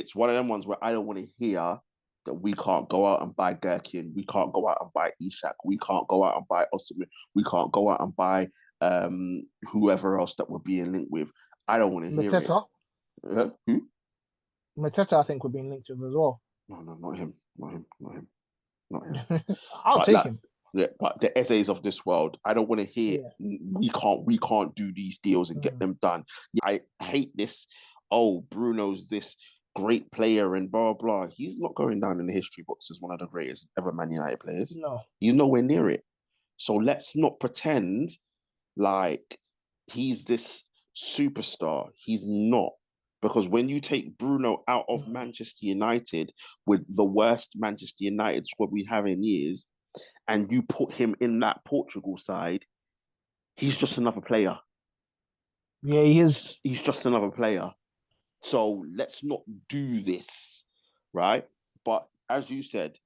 it's one of them ones where I don't want to hear that we can't go out and buy Gherkin, we can't go out and buy Isak, we can't go out and buy Osimhen, we can't go out and buy whoever else that we're being linked with. I don't want to hear it. Who? Mateta, I think, we're being linked with as well. No, not him. I'll take him. Yeah, but the essays of this world, I don't want to hear we can't do these deals and get them done. I hate this. Oh, Bruno's this great player and blah blah. He's not going down in the history books as one of the greatest ever Man United players. No, he's nowhere near it. So let's not pretend like he's this superstar. He's not. Because when you take Bruno out of Manchester United with the worst Manchester United squad we have in years, and you put him in that Portugal side, he's just another player. Yeah, he is. He's just another player. So let's not do this, right? But as you said,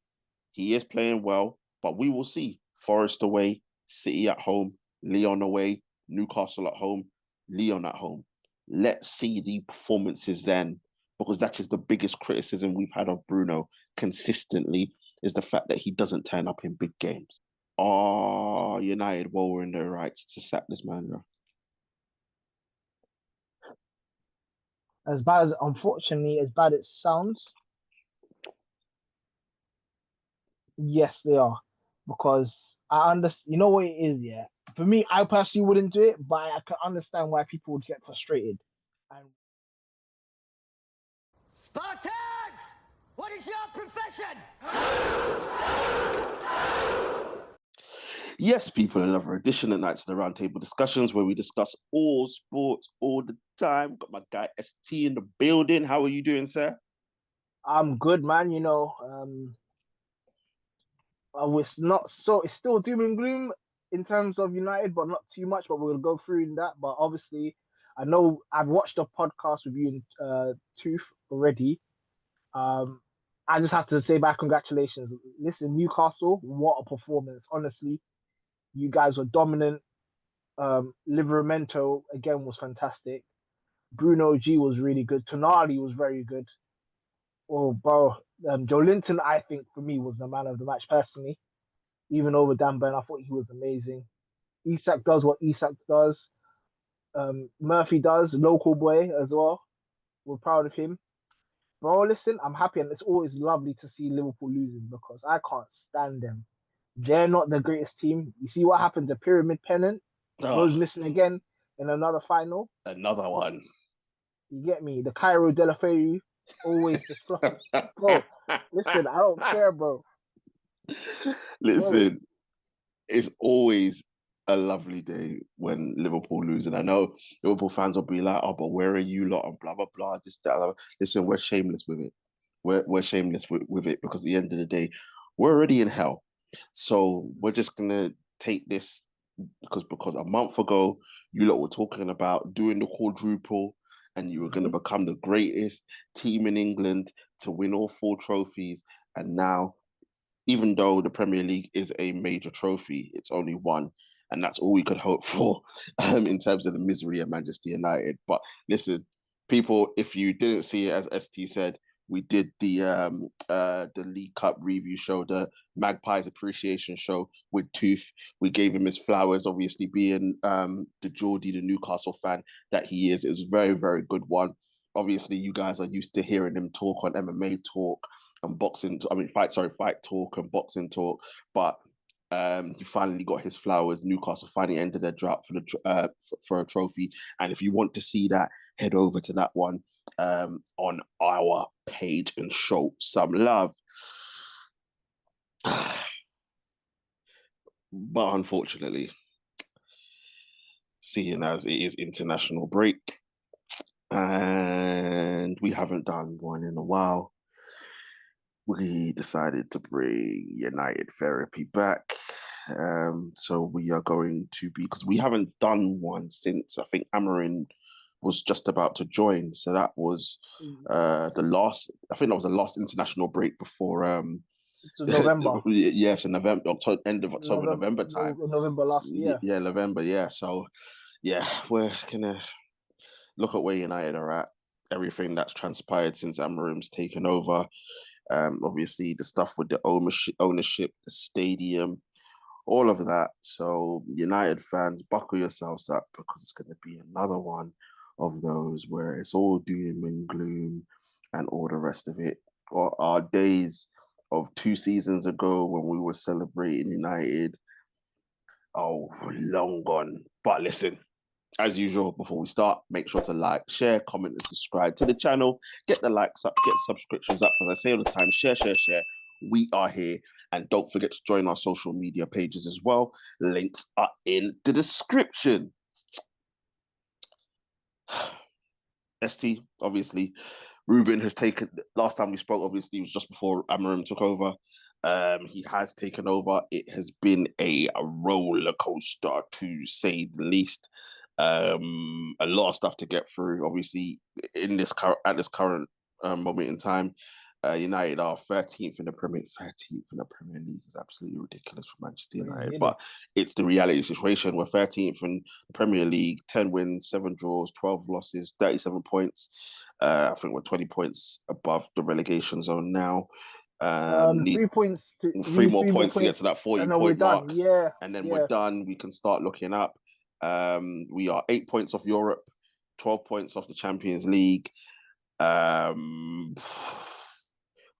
he is playing well, but we will see. Forest away, City at home, Lyon away, Newcastle at home, Lyon at home. Let's see the performances then, because that is the biggest criticism we've had of Bruno consistently, is the fact that he doesn't turn up in big games. Are United well in their rights to sack this manager? Unfortunately, as bad it sounds, yes, they are. Because I understand, you know what it is, yeah? For me, I personally wouldn't do it, but I can understand why people would get frustrated. And Spartans! What is your profession? Yes, people, another edition of Knights of the Round Table Discussions where we discuss all sports all the time. Got my guy ST in the building. How are you doing, sir? I'm good, man. You know, it's still doom and gloom in terms of United, but not too much. But we'll go through that. But obviously, I know I've watched a podcast with you and Tooth already. I just have to say back congratulations. Listen, Newcastle, what a performance! Honestly, you guys were dominant. Livramento again was fantastic. Bruno G was really good. Tonali was very good. Oh, bro. Joe Linton, I think, for me, was the man of the match personally. Even over Dan Burn, I thought he was amazing. Isak does what Isak does. Murphy does, local boy as well. We're proud of him. Bro, listen, I'm happy, and it's always lovely to see Liverpool losing because I can't stand them. They're not the greatest team. You see what happens? A pyramid pennant goes missing again in another final. Another one. You get me? The Cairo Delafeu always just flopping. Bro, listen, I don't care, bro. Listen, it's always a lovely day when Liverpool lose. And I know Liverpool fans will be like, oh, but where are you lot and blah, blah, blah, this, that, blah. Listen, we're shameless with it. We're shameless with it because at the end of the day, we're already in hell. So we're just going to take this because a month ago, you lot were talking about doing the quadruple and you were going to become the greatest team in England to win all 4 trophies. And now, even though the Premier League is a major trophy, it's only one. And that's all we could hope for in terms of the misery at Manchester United. But listen, people, if you didn't see it, as ST said, we did the League Cup review show, the Magpies Appreciation Show with Tooth. We gave him his flowers, obviously being the Geordie, the Newcastle fan that he is. It was a very, very good one. Obviously, you guys are used to hearing him talk on MMA talk and fight talk and boxing talk. But he finally got his flowers. Newcastle finally ended their drought for a trophy. And if you want to see that, head over to that one on our page and show some love. But unfortunately, seeing as it is international break and we haven't done one in a while, we decided to bring United Therapy back. So we are going to be, because we haven't done one since I think Amorim was just about to join. So that was the last international break before November. Yes, in November, end of October, November time. November last year. Yeah, November, yeah. So yeah, we're gonna look at where United are at. everything that's transpired since Amorim's taken over. Obviously, the stuff with the ownership, the stadium, all of that. So, United fans, buckle yourselves up because it's going to be another one of those where it's all doom and gloom and all the rest of it. Or our days of 2 seasons ago when we were celebrating United, oh, long gone. But listen, as usual, before we start, make sure to like, share, comment, and subscribe to the channel. Get the likes up, get the subscriptions up. As I say all the time, share, share, share. We are here. And don't forget to join our social media pages as well. Links are in the description. ST, obviously, Ruben has taken, last time we spoke, obviously, it was just before Amorim took over. He has taken over. It has been a roller coaster, to say the least. A lot of stuff to get through. Obviously, at this current moment in time, United are 13th in the Premier. 13th in the Premier League is absolutely ridiculous for Manchester United, but it's the reality situation. We're 13th in the Premier League, 10 wins, 7 draws, 12 losses, 37 points. I think we're 20 points above the relegation zone now. 3 points, three more points to get to that 40-point mark. Yeah, and then we're done. We can start looking up. We are 8 points off Europe, 12 points off the Champions League.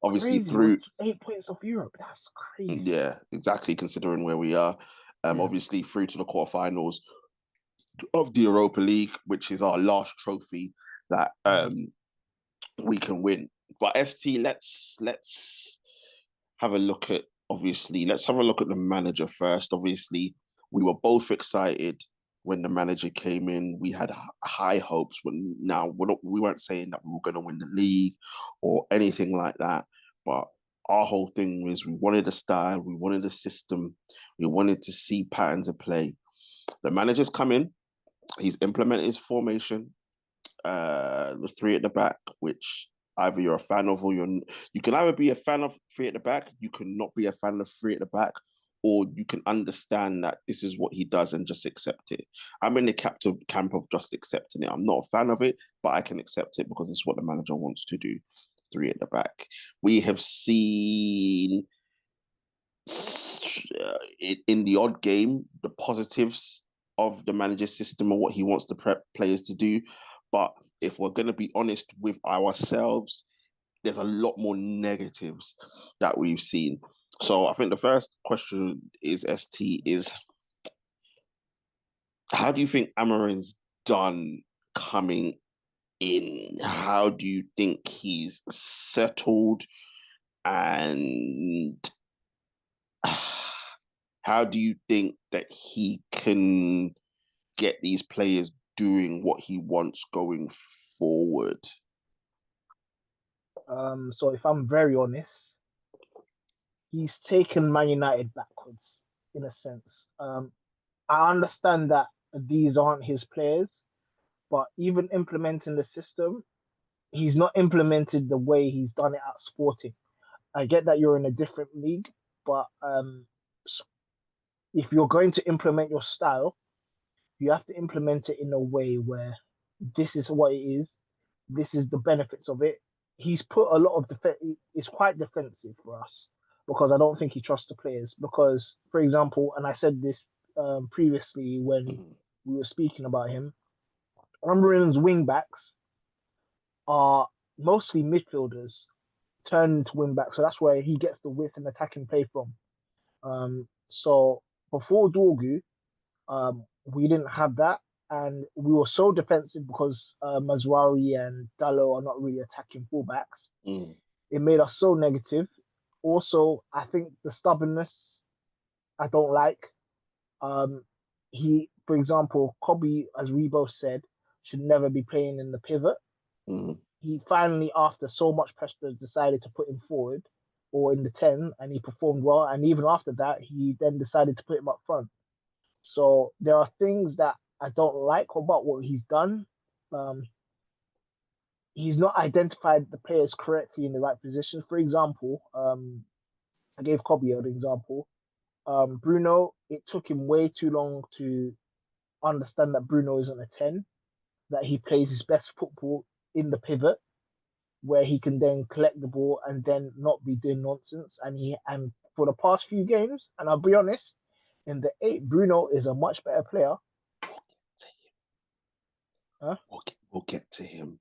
Obviously crazy. through 8 points off Europe. That's crazy. Yeah, exactly. Considering where we are, obviously through to the quarterfinals of the Europa League, which is our last trophy that we can win. But ST, let's have a look at let's have a look at the manager first. Obviously, we were both excited when the manager came in. We had high hopes. We weren't saying that we were going to win the league or anything like that, but our whole thing was we wanted a style, we wanted a system, we wanted to see patterns of play. The manager's come in, he's implemented his formation, the 3 at the back, which either you're a fan of or you can either be a fan of 3 at the back, you cannot be a fan of 3 at the back, or you can understand that this is what he does and just accept it. I'm in the camp of just accepting it. I'm not a fan of it, but I can accept it because it's what the manager wants to do. 3 at the back. We have seen in the odd game the positives of the manager's system and what he wants the players to do. But if we're going to be honest with ourselves, there's a lot more negatives that we've seen. So I think the first question is, how do you think Amorim's done coming in? How do you think he's settled? And how do you think that he can get these players doing what he wants going forward? So if I'm very honest, he's taken Man United backwards in a sense. I understand that these aren't his players, but even implementing the system, he's not implemented the way he's done it at Sporting. I get that you're in a different league, but if you're going to implement your style, you have to implement it in a way where this is what it is, this is the benefits of it. He's put a lot of it's quite defensive for us because I don't think he trusts the players. Because, for example, and I said this previously when we were speaking about him, Amorim's wing backs are mostly midfielders turned into wing backs, so that's where he gets the width and attacking play from. So before Dorgu, we didn't have that, and we were so defensive because Mazwari and Dallo are not really attacking fullbacks. It made us so negative. Also, I think the stubbornness I don't like. For example, Kobe, as we both said, should never be playing in the pivot. He finally, after so much pressure, decided to put him forward or in the 10, and he performed well. And even after that, he then decided to put him up front. So there are things that I don't like about what he's done. He's not identified the players correctly in the right position. For example, I gave Kobe an example. Bruno, it took him way too long to understand that Bruno isn't a 10, that he plays his best football in the pivot where he can then collect the ball and then not be doing nonsense. And for the past few games, and I'll be honest, in the 8, Bruno is a much better player. Huh? We'll get to him.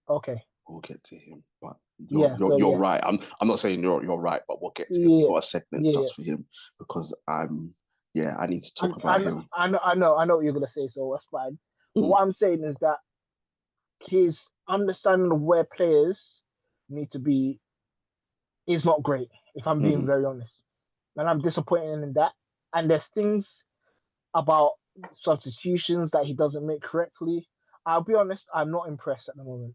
Okay. We'll get to him. But you're right. I'm not saying you're right, but we'll get to him. We've got a segment just for him because I need to talk about him. I know what you're gonna say, so that's fine. But what I'm saying is that his understanding of where players need to be is not great, if I'm being very honest. And I'm disappointed in that. And there's things about substitutions that he doesn't make correctly. I'll be honest, I'm not impressed at the moment.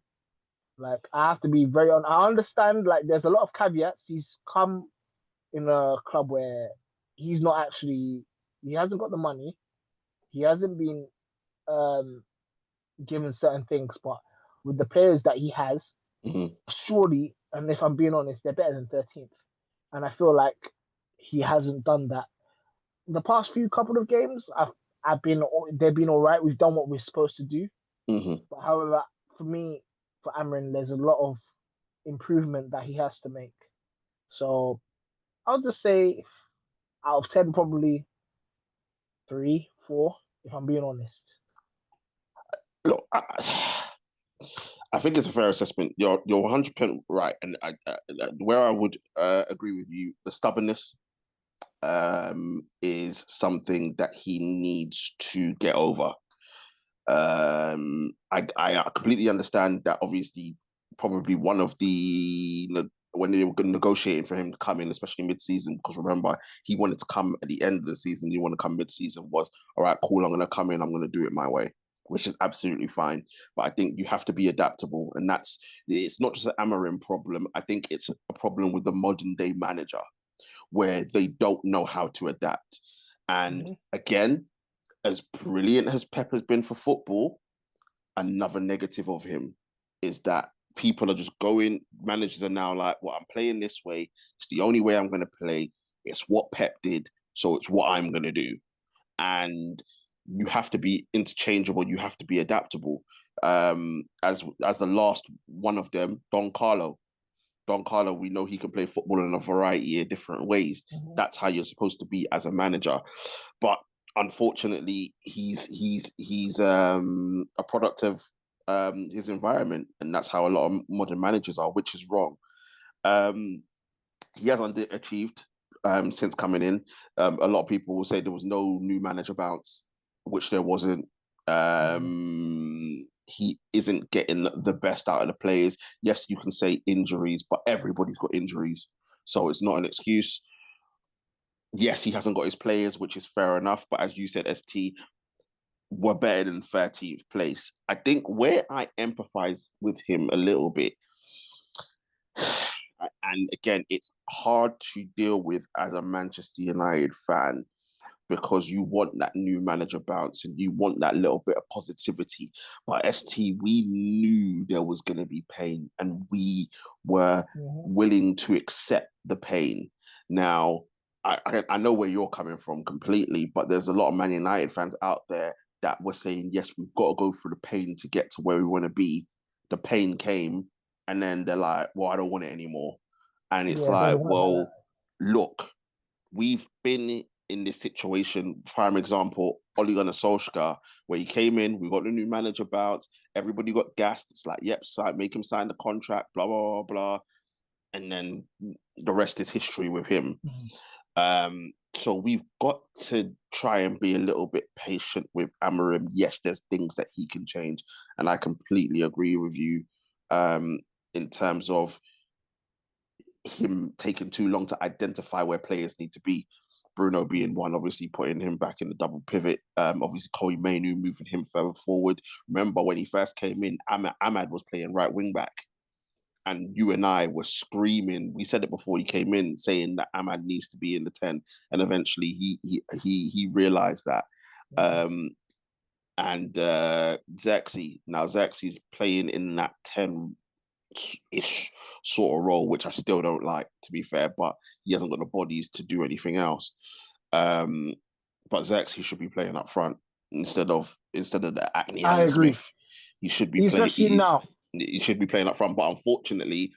Like, I have to be very honest. I understand, like, there's a lot of caveats. He's come in a club where he hasn't got the money. He hasn't been given certain things, but with the players that he has, surely, and if I'm being honest, they're better than 13th. And I feel like he hasn't done that. The past few couple of games, they've been all right. We've done what we're supposed to do. But however, for me, for Amorim, there's a lot of improvement that he has to make. So I'll just say out of 10, probably 3, 4, if I'm being honest. Look, I think it's a fair assessment. You're 100% right, and where I would agree with you, the stubbornness is something that he needs to get over. I completely understand that. Obviously, probably one of when they were negotiating for him to come in, especially mid-season, because remember, he wanted to come at the end of the season. He wanted to come mid-season. Was all right, cool. I'm going to come in. I'm going to do it my way, which is absolutely fine. But I think you have to be adaptable, and it's not just an Amorim problem. I think it's a problem with the modern day manager, where they don't know how to adapt. And again, as brilliant as Pep has been for football, another negative of him is that people are just managers are now like, well, I'm playing this way. It's the only way I'm going to play. It's what Pep did, so it's what I'm going to do. And you have to be interchangeable. You have to be adaptable. As the last one of them, Don Carlo, we know he can play football in a variety of different ways. That's how you're supposed to be as a manager. But unfortunately, he's a product of his environment, and that's how a lot of modern managers are, which is wrong. He has underachieved since coming in. A lot of people will say there was no new manager bounce, which there wasn't. He isn't getting the best out of the players. Yes, you can say injuries, but everybody's got injuries, so it's not an excuse. Yes, he hasn't got his players, which is fair enough. But as you said, ST, we're better than 13th place. I think where I empathize with him a little bit, and again, it's hard to deal with as a Manchester United fan, because you want that new manager bounce and you want that little bit of positivity. But ST, we knew there was going to be pain, and we were willing to accept the pain. Now, I know where you're coming from completely, but there's a lot of Man United fans out there that were saying, yes, we've got to go through the pain to get to where we want to be. The pain came, and then they're like, well, I don't want it anymore. And it's look, we've been in this situation. Prime example, Ole Gunnar Solskjaer, where he came in, we got the new manager bounce, everybody got gassed. It's like, yep, make him sign the contract, blah, blah, blah, blah. And then the rest is history with him. So we've got to try and be a little bit patient with Amorim. Yes, there's things that he can change, and I completely agree with you in terms of him taking too long to identify where players need to be. Bruno being one, obviously putting him back in the double pivot. Obviously, Kobe Mainu moving him further forward. Remember when he first came in, Ahmad was playing right wing back. And you and I were screaming. We said it before he came in, saying that Ahmad needs to be in the 10. And eventually he realized that. And Xerxes. Now Xerxes playing in that 10-ish sort of role, which I still don't like, to be fair, but he hasn't got the bodies to do anything else. But Xerxes should be playing up front instead of the Acne Alan Smith. He should be playing especially now. He should be playing up front. But unfortunately,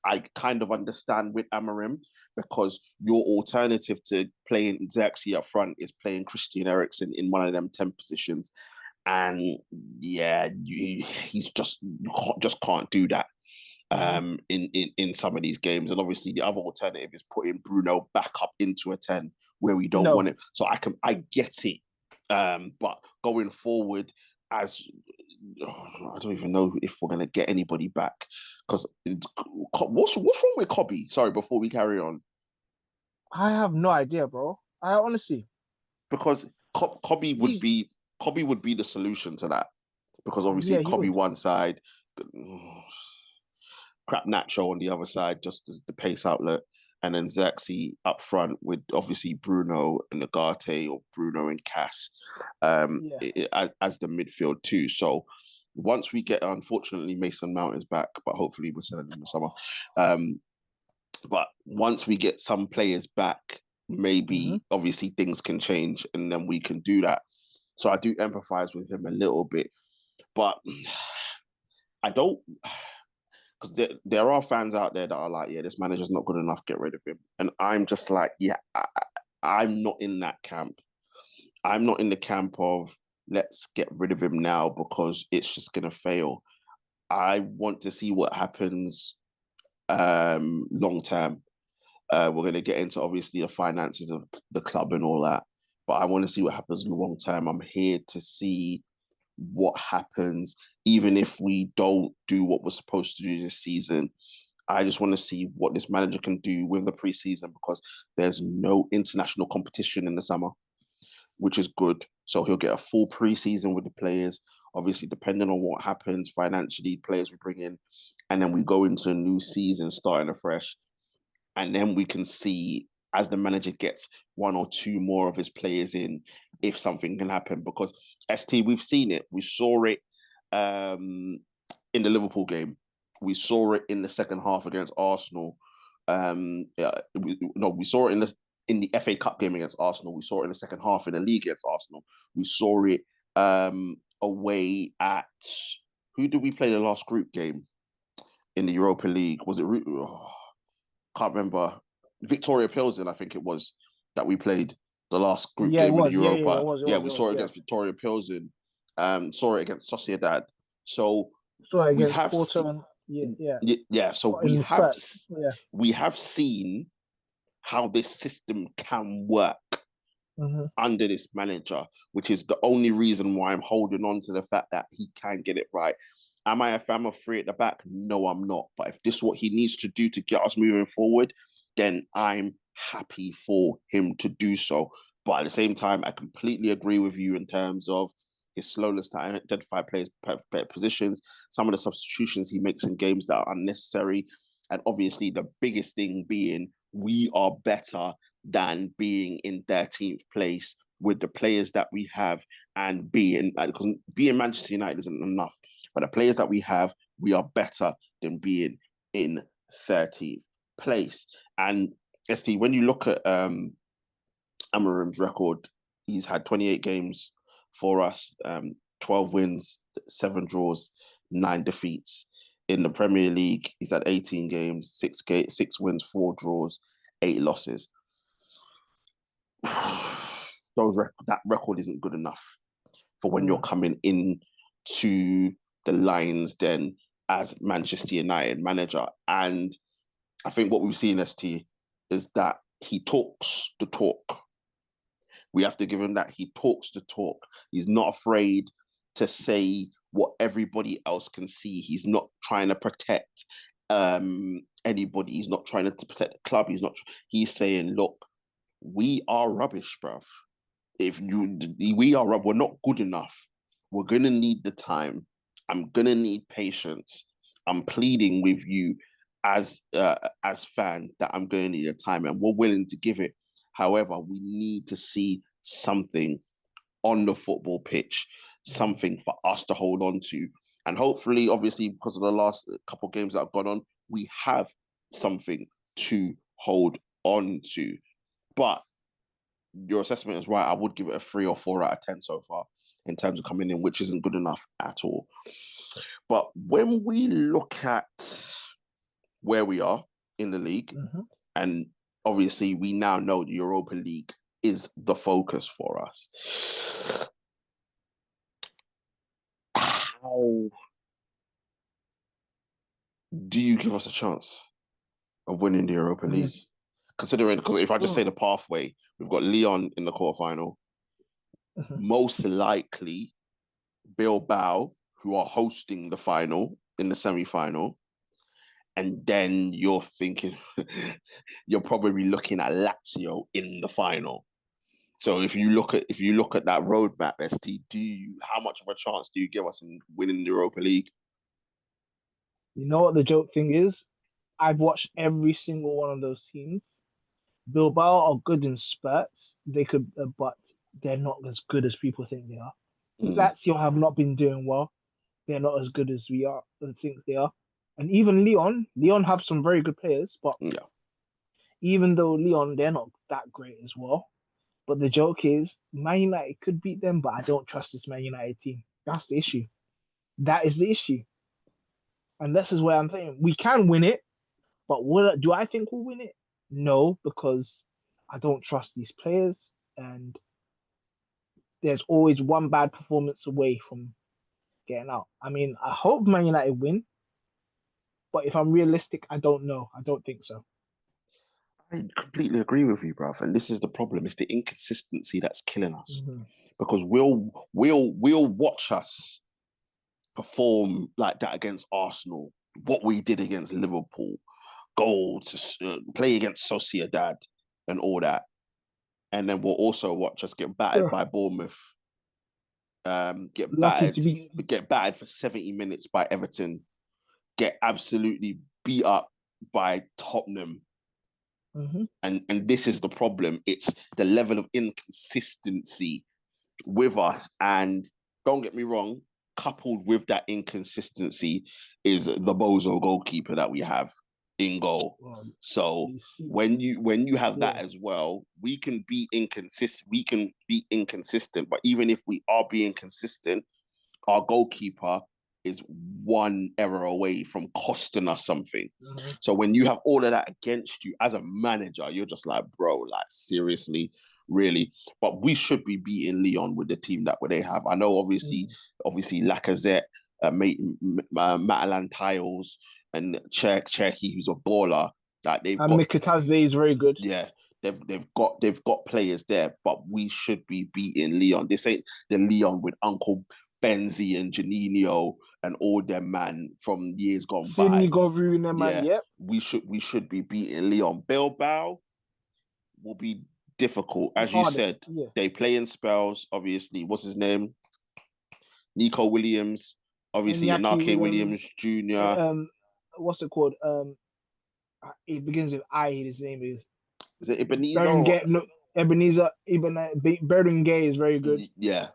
I kind of understand with Amorim because your alternative to playing Xerxes up front is playing Christian Eriksen in one of them 10 positions. And yeah, he's just can't do that in some of these games. And obviously the other alternative is putting Bruno back up into a 10 where we don't want it. So I get it. But going forward, as I don't even know if we're gonna get anybody back because what's wrong with Cobby? Sorry, before we carry on, I have no idea, bro. I honestly, because Cobby would he, be the solution to that because obviously yeah, he Cobby would. one side, crap Nacho on the other side, just as the pace outlet, and then Xerxes up front with obviously Bruno and Nagate or Bruno and Cass Yeah, as the midfield too. So once we get, unfortunately, Mason Mount is back, but hopefully we're selling him in the summer. But once we get some players back, maybe obviously things can change and then we can do that. So I do empathize with him a little bit, but I don't, because there are fans out there that are like, yeah, this manager's not good enough, get rid of him. And I'm just like, yeah, I'm not in that camp. I'm not in the camp of let's get rid of him now because it's just going to fail. I want to see what happens long term. We're going to get into obviously the finances of the club and all that, but I want to see what happens long term. I'm here to see what happens, even if we don't do what we're supposed to do this season. I just want to see what this manager can do with the preseason because there's no international competition in the summer, which is good. So he'll get a full preseason with the players. Obviously, depending on what happens financially, players we bring in, and then we go into a new season starting afresh. And then we can see as the manager gets one or two more of his players in, if something can happen. Because ST, we've seen it. We saw it in the Liverpool game. We saw it in the second half against Arsenal. We saw it in the FA Cup game against Arsenal. We saw it in the second half in the league against Arsenal. We saw it away at who did we play the last group game in the Europa League? Was it? Can't remember. Victoria Pilsen, I think it was that we played the last group yeah, it game in the was. Yeah, Europa. it was. We saw it against Victoria Pilsen. Saw it against Sociedad. So So we against have Porto, so Spurs, yeah. we have seen how this system can work under this manager, which is the only reason why I'm holding on to the fact that he can get it right. Am I a fan of three at the back? No, I'm not. But if this is what he needs to do to get us moving forward, then I'm happy for him to do so. But at the same time, I completely agree with you in terms of his slowness to identify players' positions, some of the substitutions he makes in games that are unnecessary, and obviously the biggest thing being we are better than being in 13th place with the players that we have and because being Manchester United isn't enough. But the players that we have, we are better than being in 30th place. And ST, when you look at Amorim's record, he's had 28 games for us, 12 wins, 7 draws, 9 defeats. In the Premier League, he's had 18 games, 6 wins, 4 draws, 8 losses. That record isn't good enough for when you're coming in to the Lions Den as Manchester United manager. And I think what we've seen, ST, is that he talks the talk. We have to give him that. He talks the talk. He's not afraid to say what everybody else can see. He's not trying to protect anybody. He's not trying to protect the club. He's saying, look, we are rubbish, bruv. We are rubbish. We're not good enough. We're going to need the time. I'm going to need patience. I'm pleading with you as fans that I'm going to need the time, and we're willing to give it. However, we need to see something on the football pitch, something for us to hold on to. And hopefully, obviously, because of the last couple of games that have gone on, we have something to hold on to. But your assessment is right. I would give it a 3 or 4 out of 10 so far in terms of coming in, which isn't good enough at all. But when we look at where we are in the league, and obviously we now know the Europa League is the focus for us. How do you give us a chance of winning the Europa League? Considering, because if I just say the pathway, we've got Lyon in the quarterfinal. Most likely, Bilbao, who are hosting the final in the semi-final. And then you're thinking, you're probably looking at Lazio in the final. So if you look at that roadmap, ST, how much of a chance do you give us in winning the Europa League? You know what the joke thing is? I've watched every single one of those teams. Bilbao are good in spurts. They could, but they're not as good as people think they are. Lazio have not been doing well. They're not as good as we are. I think they are. And even Lyon have some very good players, but even though Lyon, they're not that great as well. But the joke is, Man United could beat them, but I don't trust this Man United team. That's the issue. That is the issue. And this is where I'm saying we can win it, but do I think we'll win it? No, because I don't trust these players, and there's always one bad performance away from getting out. I mean, I hope Man United win, but if I'm realistic, I don't know. I don't think so. I completely agree with you, bruv. And this is the problem. It's the inconsistency that's killing us. Because we'll watch us perform like that against Arsenal, what we did against Liverpool, go to play against Sociedad and all that. And then we'll also watch us get battered by Bournemouth, get battered for 70 minutes by Everton, get absolutely beat up by Tottenham. And this is the problem. It's the level of inconsistency with us. And don't get me wrong, coupled with that inconsistency is the bozo goalkeeper that we have in goal. So when you have that as well, we can be inconsistent. But even if we are being consistent, our goalkeeper is one error away from costing us something. So when you have all of that against you as a manager, you're just like, bro, like seriously, really. But we should be beating Lyon with the team that they have. I know, obviously, Lacazette, Matalan Tiles, and Cherky, who's a baller. Like they've got Mikitazde is very good. Yeah, they've got players there, but we should be beating Lyon. This ain't the Lyon with Uncle Benzi and Janino and all them man from years gone by. We should be beating Lyon. Bilbao will be difficult. As you said, they play in spells, obviously. What's his name? Nico Williams, obviously Inaki Williams Jr. What's it called? It begins with I, his name is. Is it Ebenezer? Ebenezer Berengay is very good. Yeah.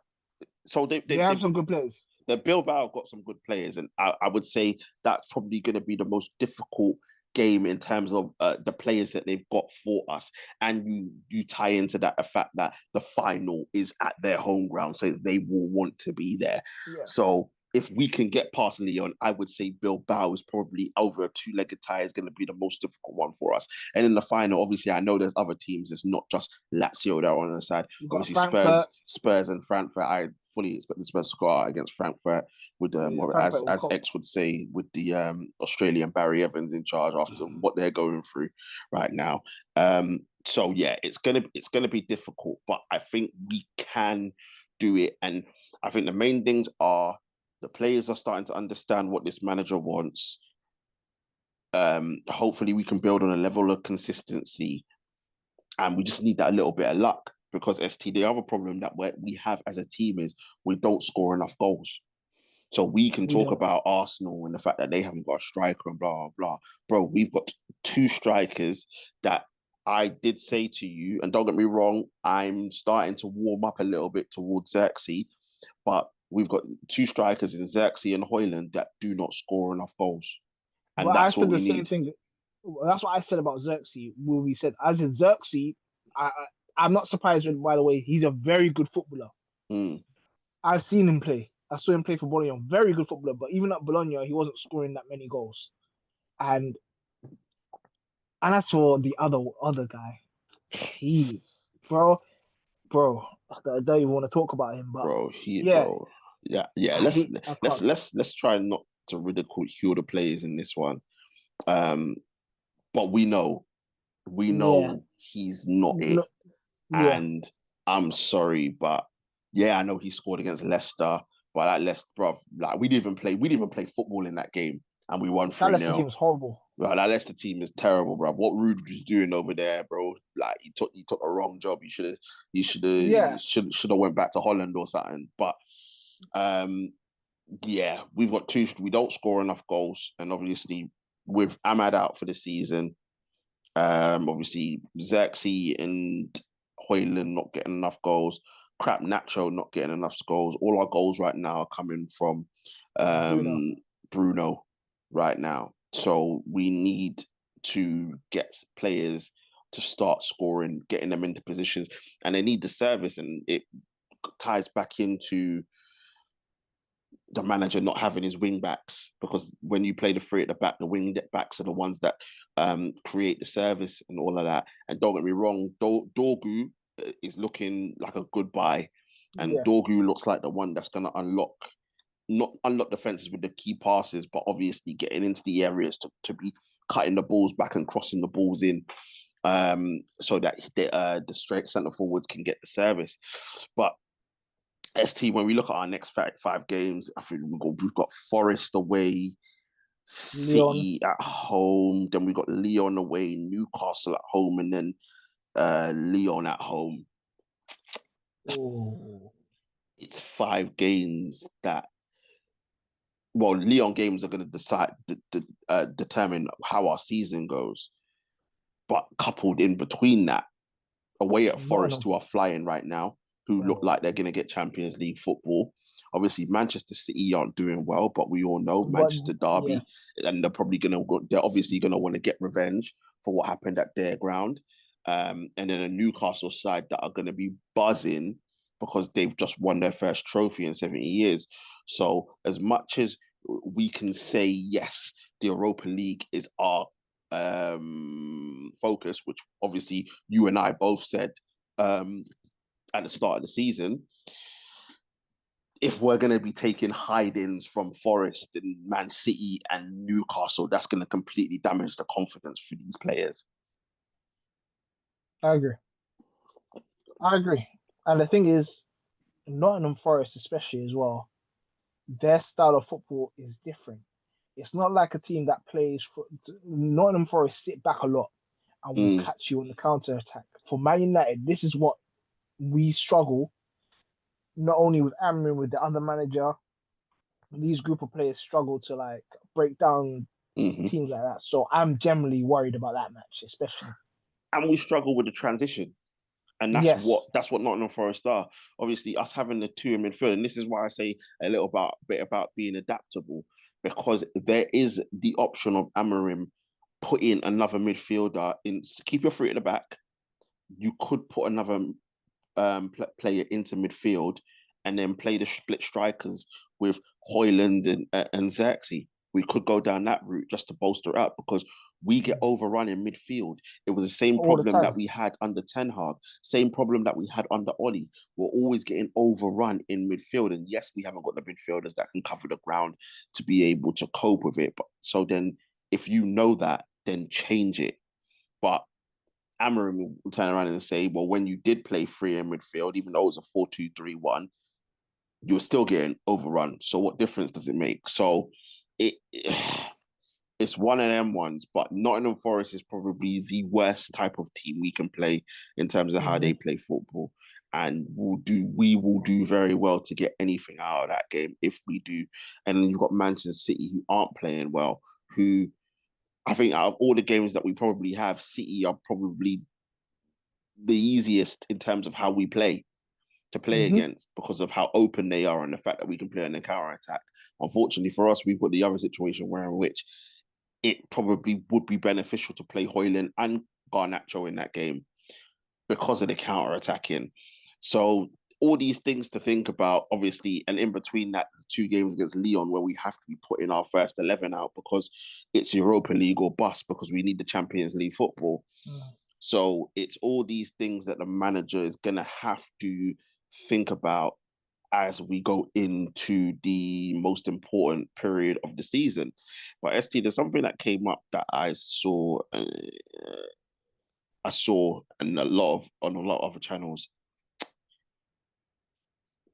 So they have some good players. The Bilbao got some good players, and I would say that's probably going to be the most difficult game in terms of the players that they've got for us. And you tie into that the fact that the final is at their home ground, so they will want to be there. So if we can get past Lyon, I would say Bilbao is probably over a two-legged tie is going to be the most difficult one for us. And in the final, obviously, I know there's other teams. It's not just Lazio that are on the side. Obviously, Spurs and Frankfurt. I fully expect the Spurs to go out against Frankfurt with as X would say, with the Australian Barry Evans in charge after what they're going through right now. So yeah, it's gonna be difficult, but I think we can do it. And I think the main things are the players are starting to understand what this manager wants. Hopefully we can build on a level of consistency, and we just need that a little bit of luck, because the other problem that we have as a team is we don't score enough goals. So we can talk about Arsenal and the fact that they haven't got a striker and blah, blah, blah. Bro, we've got two strikers that I did say to you, and don't get me wrong, I'm starting to warm up a little bit towards Xerxes, but we've got two strikers in Xerxes and Højlund that do not score enough goals. And that's what we need. That's what I said about Xerxes. When we said, as in Xerxes, I'm not surprised with, by the way, he's a very good footballer. I've seen him play. I saw him play for Bologna, very good footballer, but even at Bologna, he wasn't scoring that many goals. And as for the other guy, he, bro, I don't even want to talk about him, but bro. yeah, Yeah. I can't. Let's try not to ridicule the players in this one. But we Yeah, know he's not it. no, yeah, And I'm sorry, but yeah, I know he scored against Leicester, but that Leicester, bro, like we didn't even play football in that game, and we won that 3 Leicester team 0 was horrible. Right, that Leicester team is terrible, bro. What Rude was doing over there, bro, like he took a wrong job. Yeah, Should have went back to Holland or something. But um, yeah, we've got two. We don't score enough goals, and obviously with Ahmad out for the season, obviously Xerxes and Hoyland not getting enough goals. Crap Nacho not getting enough goals. All our goals right now are coming from Bruno. Bruno right now. So we need to get players to start scoring, getting them into positions, and they need the service. And it ties back into the manager not having his wing backs, because when you play the three at the back, the wing backs are the ones that create the service and all of that. And don't get me wrong, Dorgu is looking like a good buy, and Yeah, Dorgu looks like the one that's going to not unlock defenses with the key passes, but obviously getting into the areas to be cutting the balls back and crossing the balls in, so that the straight centre forwards can get the service. But ST, when we look at our next five games, I think we've got Forest away, Leon. City at home, then we got Leon away, Newcastle at home, and then Leon at home. Oh, It's 5 games that, well, Leon games are going to determine how our season goes. But coupled in between that, away at Forest, Nottingham. who are flying right now, who look Oh, like they're going to get Champions League football. Obviously, Manchester City aren't doing well, but we all know but Manchester yeah, Derby, and they're obviously going to want to get revenge for what happened at their ground. And then a Newcastle side that are going to be buzzing because they've just won their first trophy in 70 years. So as much as we can say, yes, the Europa League is our focus, which obviously you and I both said at the start of the season, if we're going to be taking hide-ins from Forest and Man City and Newcastle, that's going to completely damage the confidence for these players. I agree. I agree. And the thing is, Nottingham Forest, especially as well, their style of football is different. It's not like a team that plays for Nottingham Forest sit back a lot and will Mm, catch you on the counter attack. For Man United, this is what we struggle, not only with Amorim, with the other manager, these group of players struggle to like break down mm-hmm. teams like that. So I'm generally worried about that match, especially. And we struggle with the transition. And Yes. that's what Nottingham Forest are. Obviously, us having the two in midfield, and this is why I say a bit about being adaptable, because there is the option of Amorim putting another midfielder in. Keep your three at the back. You could put another player into midfield, and then play the split strikers with Hoyland and Xerxes. We could go down that route just to bolster up, because we get overrun in midfield. It was the same All the problem that time. we had under Ten Hag, same problem that we had under Oli. We're always getting overrun in midfield. And yes, we haven't got the midfielders that can cover the ground to be able to cope with it. But so then if you know that, then change it. But Amorim will turn around and say, well, when you did play three in midfield, even though it was a 4-2-3-1, you were still getting overrun. So what difference does it make? So it it's one of them ones, but Nottingham Forest is probably the worst type of team we can play in terms of how Mm-hmm. they play football. And we will do very well to get anything out of that game if we do. And then you've got Manchester City, who aren't playing well, who I think out of all the games that we probably have, City are probably the easiest in terms of how we play to play Mm-hmm. against, because of how open they are and the fact that we can play on the counter attack. Unfortunately for us, we've got the other situation where in which it probably would be beneficial to play Hoyland and Garnacho in that game because of the counter attacking. So all these things to think about, obviously, and in between that, 2 games against Lyon where we have to be putting our first 11 out because it's Europa League or bust because we need the Champions League football. So it's all these things that the manager is going to have to think about as we go into the most important period of the season. But ST, there's something that came up that I saw on a lot of other channels.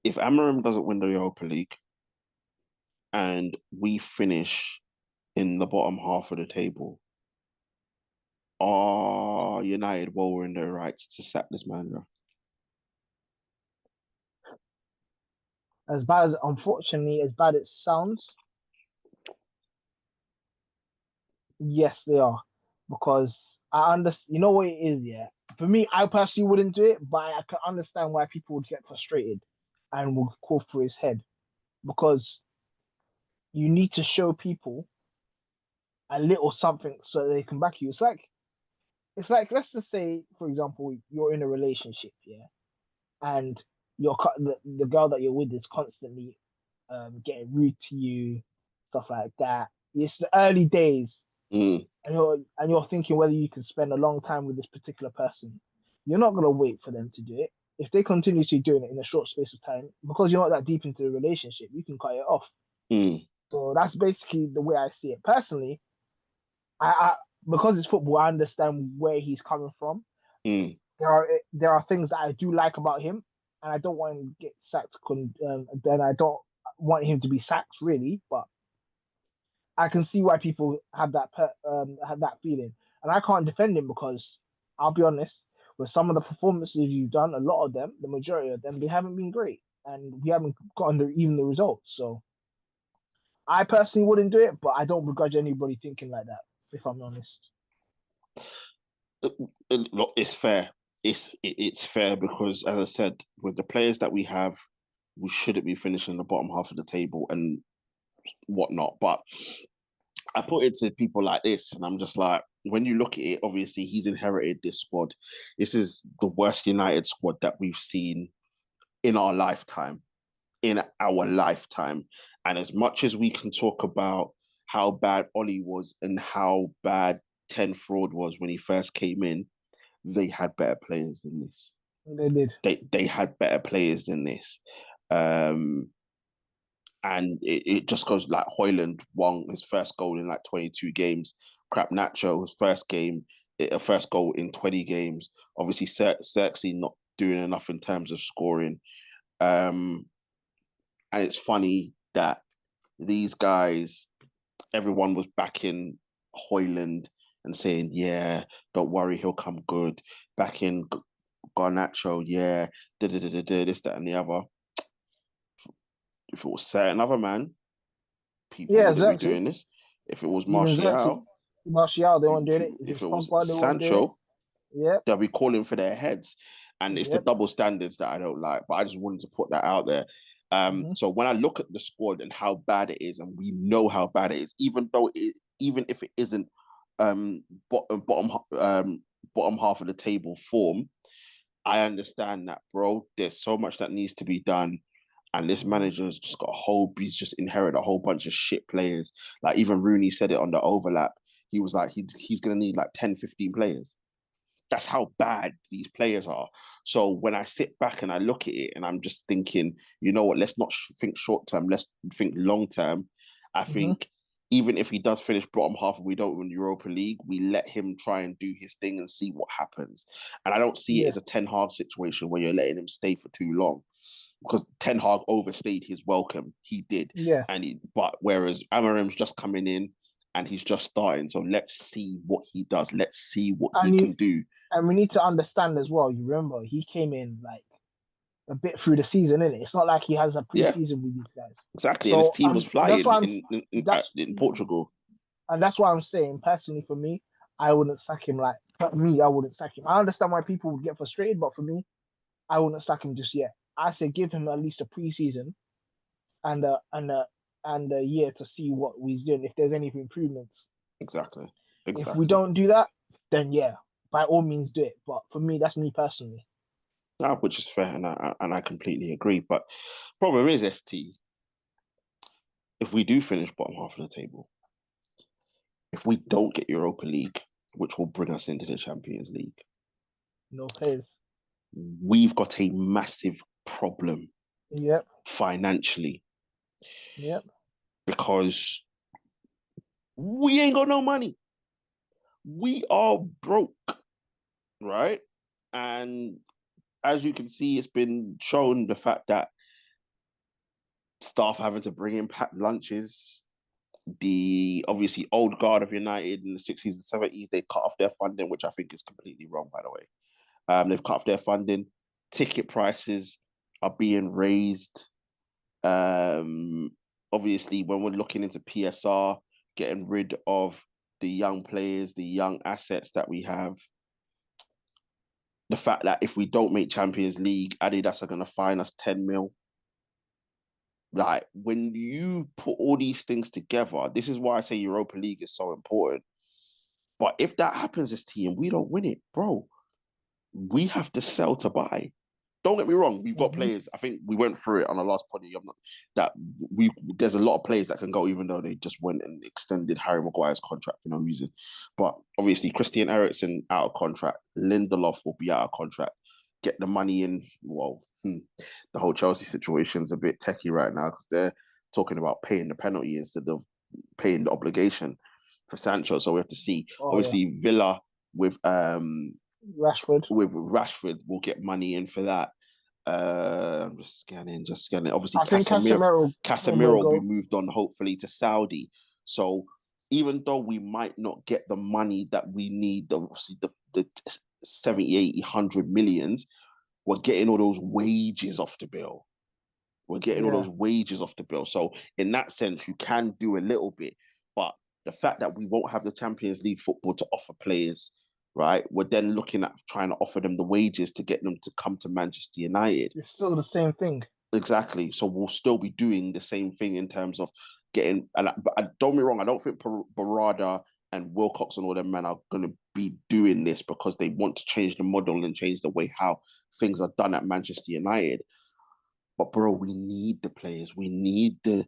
If Amorim doesn't win the Europa League and we finish in the bottom half of the table, are United well in their rights to sack this manager? Unfortunately, as bad it sounds, yes, they are. Because I understand, you know what it is, yeah? For me, I personally wouldn't do it, but I can understand why people would get frustrated and would call for his head. Because you need to show people a little something so they can back you. It's like let's just say, for example, you're in a relationship, yeah, and the girl that you're with is constantly getting rude to you, stuff like that. It's the early days, Mm, and you're thinking whether you can spend a long time with this particular person. You're not gonna wait for them to do it. If they continue to doing it in a short space of time, because you're not that deep into the relationship, you can cut it off. mm, So that's basically the way I see it. Personally, I because it's football, I understand where he's coming from. mm. There are things that I do like about him, and I don't want him to get sacked. Then I don't want him to be sacked really, but I can see why people have that feeling, and I can't defend him because I'll be honest, with some of the performances you've done, a lot of them, the majority of them, they haven't been great, and we haven't gotten even the results. So I personally wouldn't do it, but I don't begrudge anybody thinking like that. If I'm honest. Look, it's fair. It's fair because, as I said, with the players that we have, we shouldn't be finishing in the bottom half of the table and whatnot. But I put it to people like this, and I'm just like, when you look at it, obviously he's inherited this squad. This is the worst United squad that we've seen in our lifetime. In our lifetime. And as much as we can talk about how bad Ollie was and how bad 10 Fraud was when he first came in, they had better players than this. They did. They had better players than this. And it just goes like Højlund won his first goal in like 22 games. Crap Nacho, his first goal in 20 games. Obviously, Xerxes not doing enough in terms of scoring. And it's funny that these guys, everyone was backing Højlund and saying, yeah, don't worry, he'll come good. Backing Garnacho, yeah, this, that, and the other. If it was certain other man, people wouldn't be doing this. If it was Martial, they weren't doing it. If it was Pogba, Sancho, yeah, they'll be calling for their heads. And it's the yep. double standards that I don't like. But I just wanted to put that out there. So when I look at the squad and how bad it is, and we know how bad it is, even if it isn't bottom half of the table form, I understand that, bro. There's so much that needs to be done. And this manager's just he's just inherited a whole bunch of shit players. Like even Rooney said it on the overlap. He was like, he's going to need like 10, 15 players. That's how bad these players are. So when I sit back and I look at it and I'm just thinking, you know what, let's not think short term, let's think long term. I think even if he does finish bottom half and we don't win the Europa League, we let him try and do his thing and see what happens. And I don't see it as a Ten Hag situation where you're letting him stay for too long. Because Ten Hag overstayed his welcome. He did. Yeah. But whereas Amorim's just coming in and he's just starting. So let's see what he does. Let's see what he can do. And we need to understand as well, you remember, he came in like a bit through the season, innit? It's not like he has a pre-season with these guys. Exactly. So, and his team was flying in Portugal. And that's why I'm saying, personally, for me, I wouldn't sack him. I wouldn't sack him. I understand why people would get frustrated, but for me, I wouldn't sack him just yet. I say give him at least a pre-season and a year to see what he's doing, if there's any improvements. Exactly. If we don't do that, then yeah, by all means do it. But for me, that's me personally. No, which is fair, and I completely agree. But problem is, ST, if we do finish bottom half of the table, if we don't get Europa League, which will bring us into the Champions League, No players. we've got a massive problem Yep. financially Yep. because we ain't got no money. We are broke, right? And as you can see, it's been shown the fact that staff having to bring in packed lunches. The obviously old guard of United in the 60s and 70s, they cut off their funding, which I think is completely wrong, by the way. They've cut off their funding. Ticket prices are being raised. Obviously, when we're looking into PSR, getting rid of the young players, the young assets that we have. The fact that if we don't make Champions League, Adidas are going to fine us 10 mil. Like, when you put all these things together, this is why I say Europa League is so important. But if that happens this team, we don't win it, bro. We have to sell to buy. Don't get me wrong, we've got players. I think we went through it on the last podcast. That there's a lot of players that can go, even though they just went and extended Harry Maguire's contract for no reason. But obviously, Christian Eriksen out of contract, Lindelof will be out of contract. Get the money in. Well, the whole Chelsea situation's a bit techie right now because they're talking about paying the penalty instead of paying the obligation for Sancho. So we have to see. Obviously, Villa with Rashford will get money in for that. I'm just scanning. Obviously, I think Casemiro will be moved on, hopefully, to Saudi. So even though we might not get the money that we need, obviously the 70, 80, 100 millions, we're getting all those wages off the bill. So in that sense, you can do a little bit. But the fact that we won't have the Champions League football to offer players, right? We're then looking at trying to offer them the wages to get them to come to Manchester United. It's still the same thing. Exactly. So we'll still be doing the same thing in terms of getting. But don't get me wrong, I don't think Barada and Wilcox and all them men are going to be doing this because they want to change the model and change the way how things are done at Manchester United. But bro, we need the players. We need the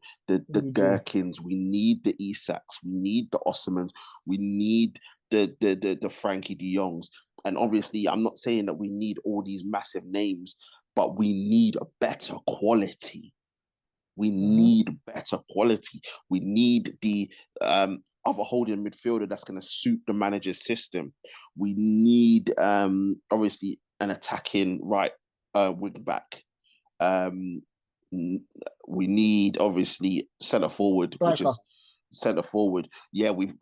Gherkins. We need the Isaks. We need the Osmans. We need the Frankie De Jongs. And obviously, I'm not saying that we need all these massive names, but we need a better quality. We need better quality. We need the other holding midfielder that's going to suit the manager's system. We need obviously an attacking right wing back. We need obviously centre forward, which is centre forward. Yeah, we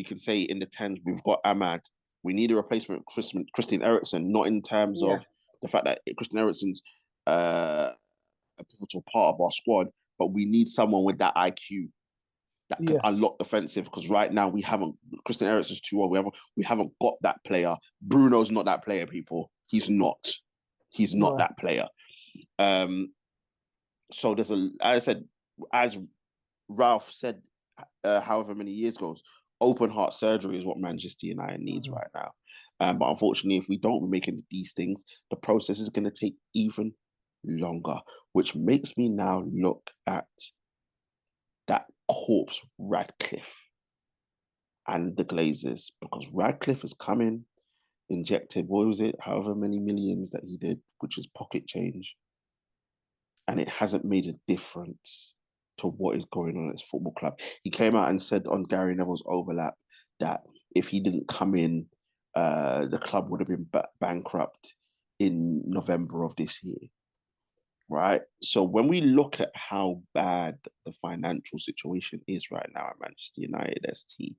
can say in the 10s we've got Ahmad. We need a replacement for Christian Eriksen, not in terms of the fact that Christian Eriksen's a pivotal part of our squad, but we need someone with that IQ that can unlock defensive, because right now we haven't. Christian Eriksen's too old. We haven't got that player. Bruno's not that player, people. He's not that player. So there's as I said, as Ralph said, however many years ago, open heart surgery is what Manchester United needs right now. But unfortunately, if we don't make these things, the process is going to take even longer, which makes me now look at that corpse Ratcliffe and the Glazers, because Ratcliffe has come in, injected, what was it, however many millions that he did, which is pocket change, and it hasn't made a difference to what is going on at his football club. He came out and said on Gary Neville's overlap that if he didn't come in, the club would have been bankrupt in November of this year. Right? So when we look at how bad the financial situation is right now at Manchester United ST,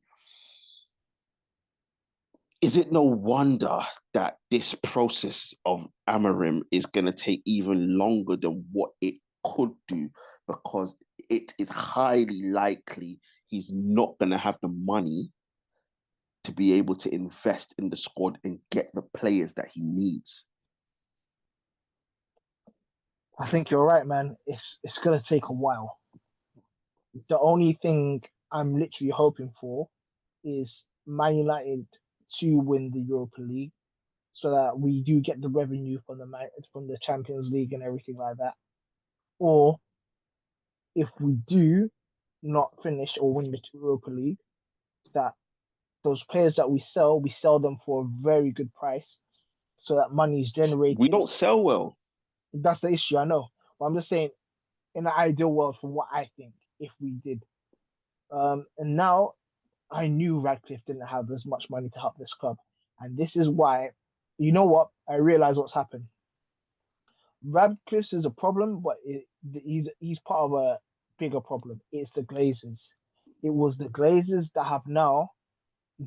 is it no wonder that this process of Amorim is going to take even longer than what it could do, because it is highly likely he's not going to have the money to be able to invest in the squad and get the players that he needs. I think you're right, man. It's going to take a while. The only thing I'm literally hoping for is Man United to win the Europa League, so that we do get the revenue from the Champions League and everything like that. Or if we do, not finish or win the Europa League, that those players that we sell them for a very good price, so that money is We generated. don't sell well. That's the issue, I know. But I'm just saying, in the ideal world, from what I think, if we did, and now I knew Radcliffe didn't have as much money to help this club, and this is why. You know what? I realize what's happened. Radcliffe is a problem, but he's part of a bigger problem. It's the Glazers. It was the Glazers that have now.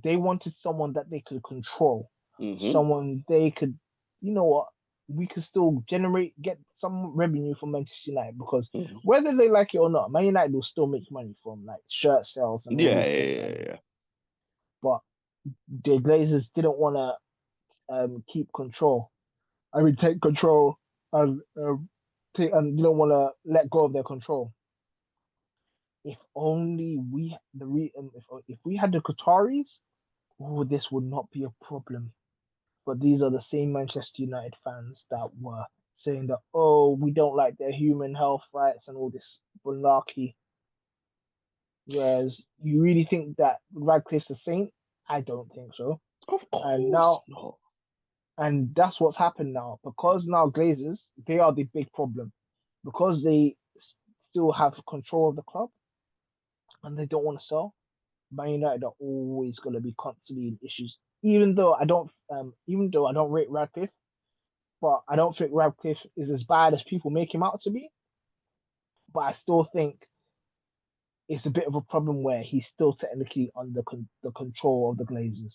They wanted someone that they could control, Mm-hmm. someone they could. You know what? We could still get some revenue from Manchester United because Mm-hmm. whether they like it or not, Man United will still make money from like shirt sales and all Yeah, these yeah, things. yeah, yeah. But the Glazers didn't want to keep control. I mean, take control and take and you don't want to let go of their control. If only we the re if we had the Qataris, oh, this would not be a problem. But these are the same Manchester United fans that were saying that, oh, we don't like their human health rights and all this malarkey. Whereas you really think that Radcliffe's a saint? I don't think so. Of And course now, not. and that's what's happened now because now Glazers they are the big problem because they still have control of the club and they don't want to sell. Man United are always going to be constantly in issues. Even though I don't rate Radcliffe, but I don't think Radcliffe is as bad as people make him out to be. But I still think it's a bit of a problem where he's still technically under the control of the Glazers.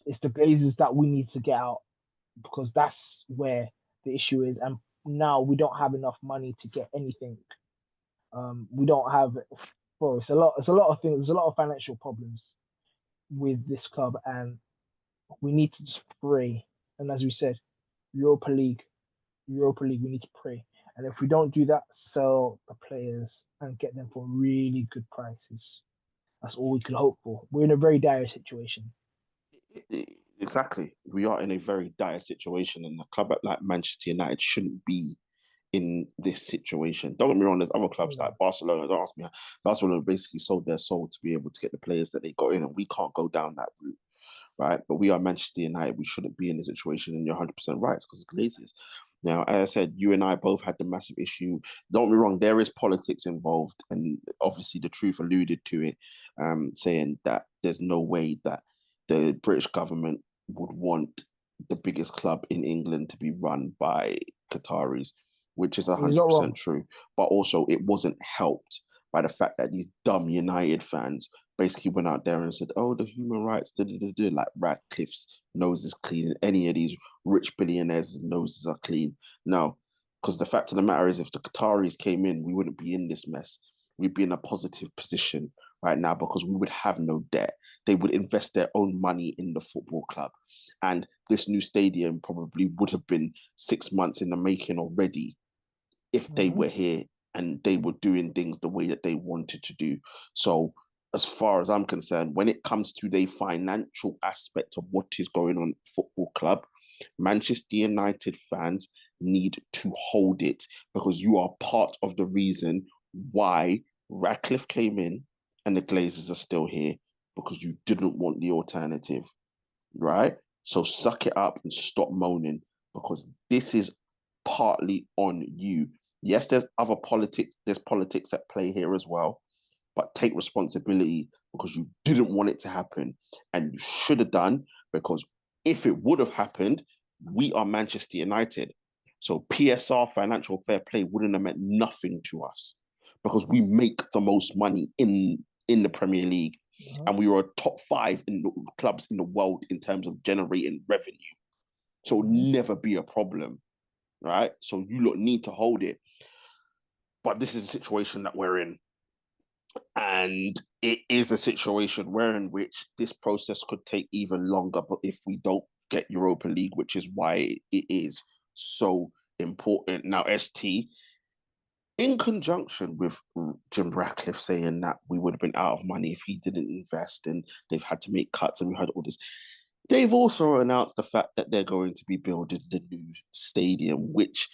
It's the Glazers that we need to get out because that's where the issue is. And now we don't have enough money to get anything. We don't have, bro. It's a lot. It's a lot of things. There's a lot of financial problems with this club, and we need to just pray. And as we said, Europa League, Europa League, we need to pray. And if we don't do that, sell the players and get them for really good prices. That's all we can hope for. We're in a very dire situation. Exactly. We are in a very dire situation, and a club like Manchester United shouldn't be in this situation. Don't get me wrong, there's other clubs like No. Barcelona. Don't ask me. Barcelona basically sold their soul to be able to get the players that they got in, and we can't go down that route, right? But we are Manchester United. We shouldn't be in this situation, and you're 100% right. It's because of Glazers. Now, as I said, you and I both had the massive issue. Don't get me wrong, there is politics involved, and obviously the truth alluded to it, saying that there's no way that the British government would want the biggest club in England to be run by Qataris, which is He's not 100% wrong. true. But also, it wasn't helped by the fact that these dumb United fans basically went out there and said, "Oh, the human rights, like Ratcliffe's nose is clean, and any of these rich billionaires' noses are clean." No, because the fact of the matter is, if the Qataris came in, we wouldn't be in this mess. We'd be in a positive position right now because we would have no debt. They would invest their own money in the football club. And this new stadium probably would have been 6 months in the making already if they Mm-hmm. were here and they were doing things the way that they wanted to do. So, as far as I'm concerned, when it comes to the financial aspect of what is going on at the football club, Manchester United fans need to hold it because you are part of the reason why Ratcliffe came in and the Glazers are still here because you didn't want the alternative, right? So suck it up and stop moaning because this is partly on you. Yes, there's other politics, there's politics at play here as well, but take responsibility because you didn't want it to happen and you should have done because if it would have happened, we are Manchester United. So PSR financial fair play wouldn't have meant nothing to us because we make the most money in the Premier League Mm-hmm. and we were top five in the clubs in the world in terms of generating revenue. So it'll Mm-hmm. never be a problem, right? So you lot need to hold it. But this is a situation that we're in. And it is a situation where in which this process could take even longer, but if we don't get Europa League, which is why it is so important. Now, ST, in conjunction with Jim Ratcliffe saying that we would have been out of money if he didn't invest and they've had to make cuts and we had all this, they've also announced the fact that they're going to be building the new stadium, which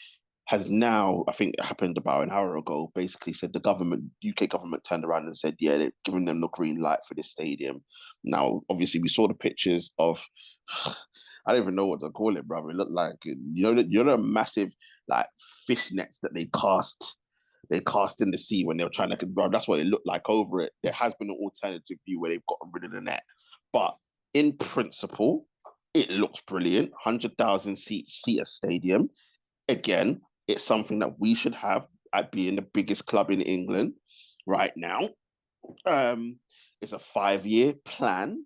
has now, I think it happened about an hour ago, basically said the government, UK government turned around and said, yeah, they're giving them the green light for this stadium. Now, obviously, we saw the pictures of, I don't even know what to call it, brother. It looked like, the massive like fish nets that they cast in the sea when they were trying to, bro, that's what it looked like over it. There has been an alternative view where they've gotten rid of the net. But in principle, it looks brilliant. 100,000 seat a stadium. Again, it's something that we should have at being the biggest club in England right now. It's a 5-year plan.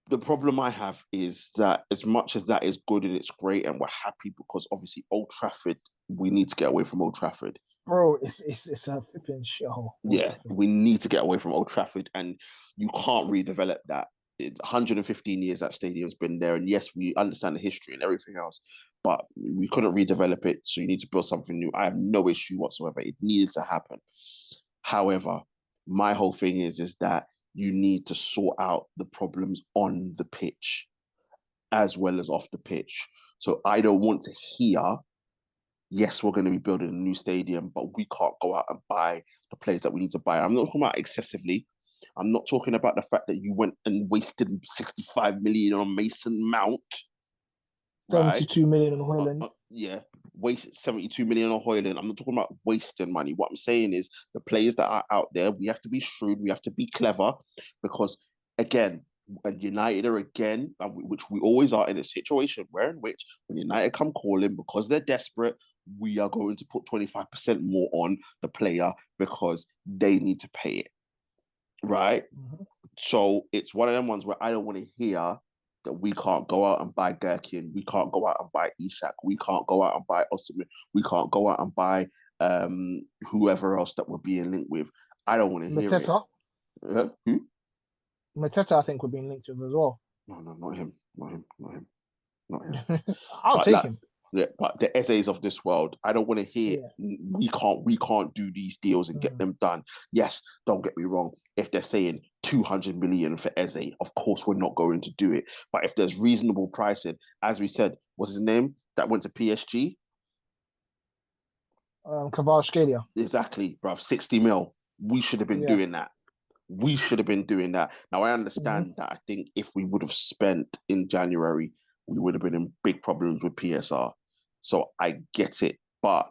The problem I have is that as much as that is good and it's great and we're happy because obviously Old Trafford, we need to get away from Old Trafford. Bro, it's a flipping shithole. Yeah, we need to get away from Old Trafford and you can't redevelop that. It's 115 years that stadium's been there. And yes, we understand the history and everything else, but we couldn't redevelop it. So you need to build something new. I have no issue whatsoever. It needed to happen. However, my whole thing is that you need to sort out the problems on the pitch as well as off the pitch. So I don't want to hear, yes, we're going to be building a new stadium, but we can't go out and buy the players that we need to buy. I'm not talking about excessively. I'm not talking about the fact that you went and wasted 65 million on Mason Mount. 72 million on Hoyland. Yeah, wasted 72 million on Hoyland. I'm not talking about wasting money. What I'm saying is the players that are out there, we have to be shrewd, we have to be clever, because again, and United are again, which we always are in a situation where when United come calling because they're desperate, we are going to put 25% more on the player because they need to pay it. Right? Mm-hmm. So it's one of them ones where I don't want to hear that we can't go out and buy Gherkin, we can't go out and buy Isak, we can't go out and buy Osimhen, we can't go out and buy whoever else that we're being linked with. I don't want to hear it. Who? Mateta, I think we're being linked with as well. No, not him. I'll take him. Yeah, but the essays of this world, I don't want to hear we can't do these deals and get them done. Yes, don't get me wrong. If they're saying 200 million for Eze, of course we're not going to do it. But if there's reasonable pricing, as we said, what's his name that went to PSG? Kvaratskhelia. Exactly, bruv. 60 mil. We should have been doing that. We should have been doing that. Now I understand that. I think if we would have spent in January, we would have been in big problems with PSR. So I get it. But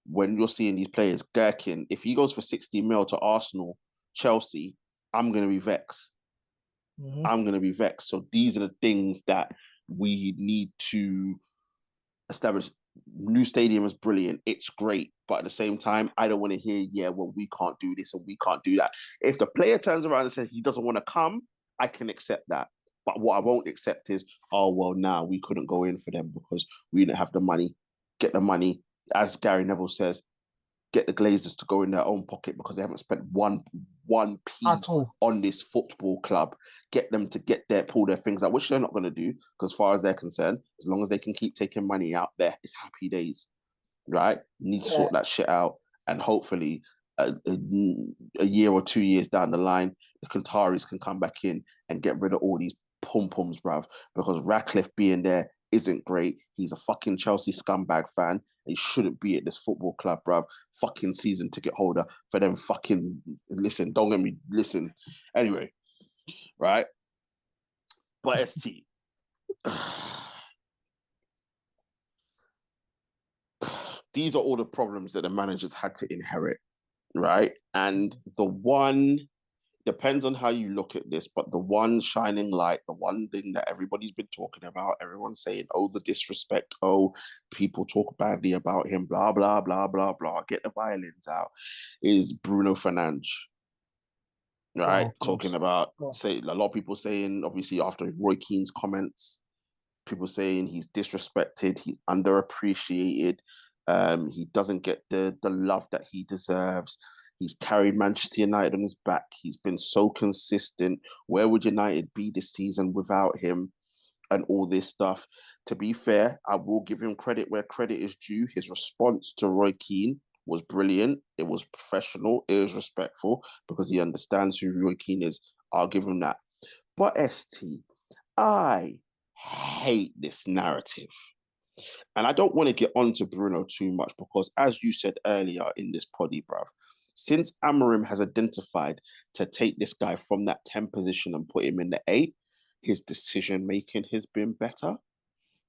when you're seeing these players, Gherkin, if he goes for 60 mil to Arsenal, Chelsea, I'm going to be vexed. I'm going to be vexed. So these are the things that we need to establish. New stadium is brilliant. It's great. But at the same time, I don't want to hear, we can't do this and we can't do that. If the player turns around and says he doesn't want to come, I can accept that. But what I won't accept is, we couldn't go in for them because we didn't have the money. Get the money. As Gary Neville says, get the Glazers to go in their own pocket because they haven't spent one p on this football club. Get them to pull their things out, which they're not going to do because as far as they're concerned, as long as they can keep taking money out there, it's happy days, right? Need to sort that shit out. And hopefully a year or 2 years down the line, the Qataris can come back in and get rid of all these pom-poms, bruv, because Ratcliffe being there isn't great. He's a fucking Chelsea scumbag fan. He shouldn't be at this football club, bruv. Fucking season ticket holder for them fucking... Don't get me... Anyway, right? But ST... these are all the problems that the managers had to inherit, right? And the one... depends on how you look at this, but the one shining light, the one thing that everybody's been talking about, everyone's saying, the disrespect, people talk badly about him, blah, blah, blah, blah, blah, get the violins out, is Bruno Fernandes, right? Talking about, a lot of people saying, obviously, after Roy Keane's comments, people saying he's disrespected, he's underappreciated, he doesn't get the love that he deserves. He's carried Manchester United on his back. He's been so consistent. Where would United be this season without him and all this stuff? To be fair, I will give him credit where credit is due. His response to Roy Keane was brilliant. It was professional. It was respectful because he understands who Roy Keane is. I'll give him that. But ST, I hate this narrative. And I don't want to get onto Bruno too much because, as you said earlier in this poddy, bruv, since Amorim has identified to take this guy from that 10 position and put him in the 8, his decision making has been better,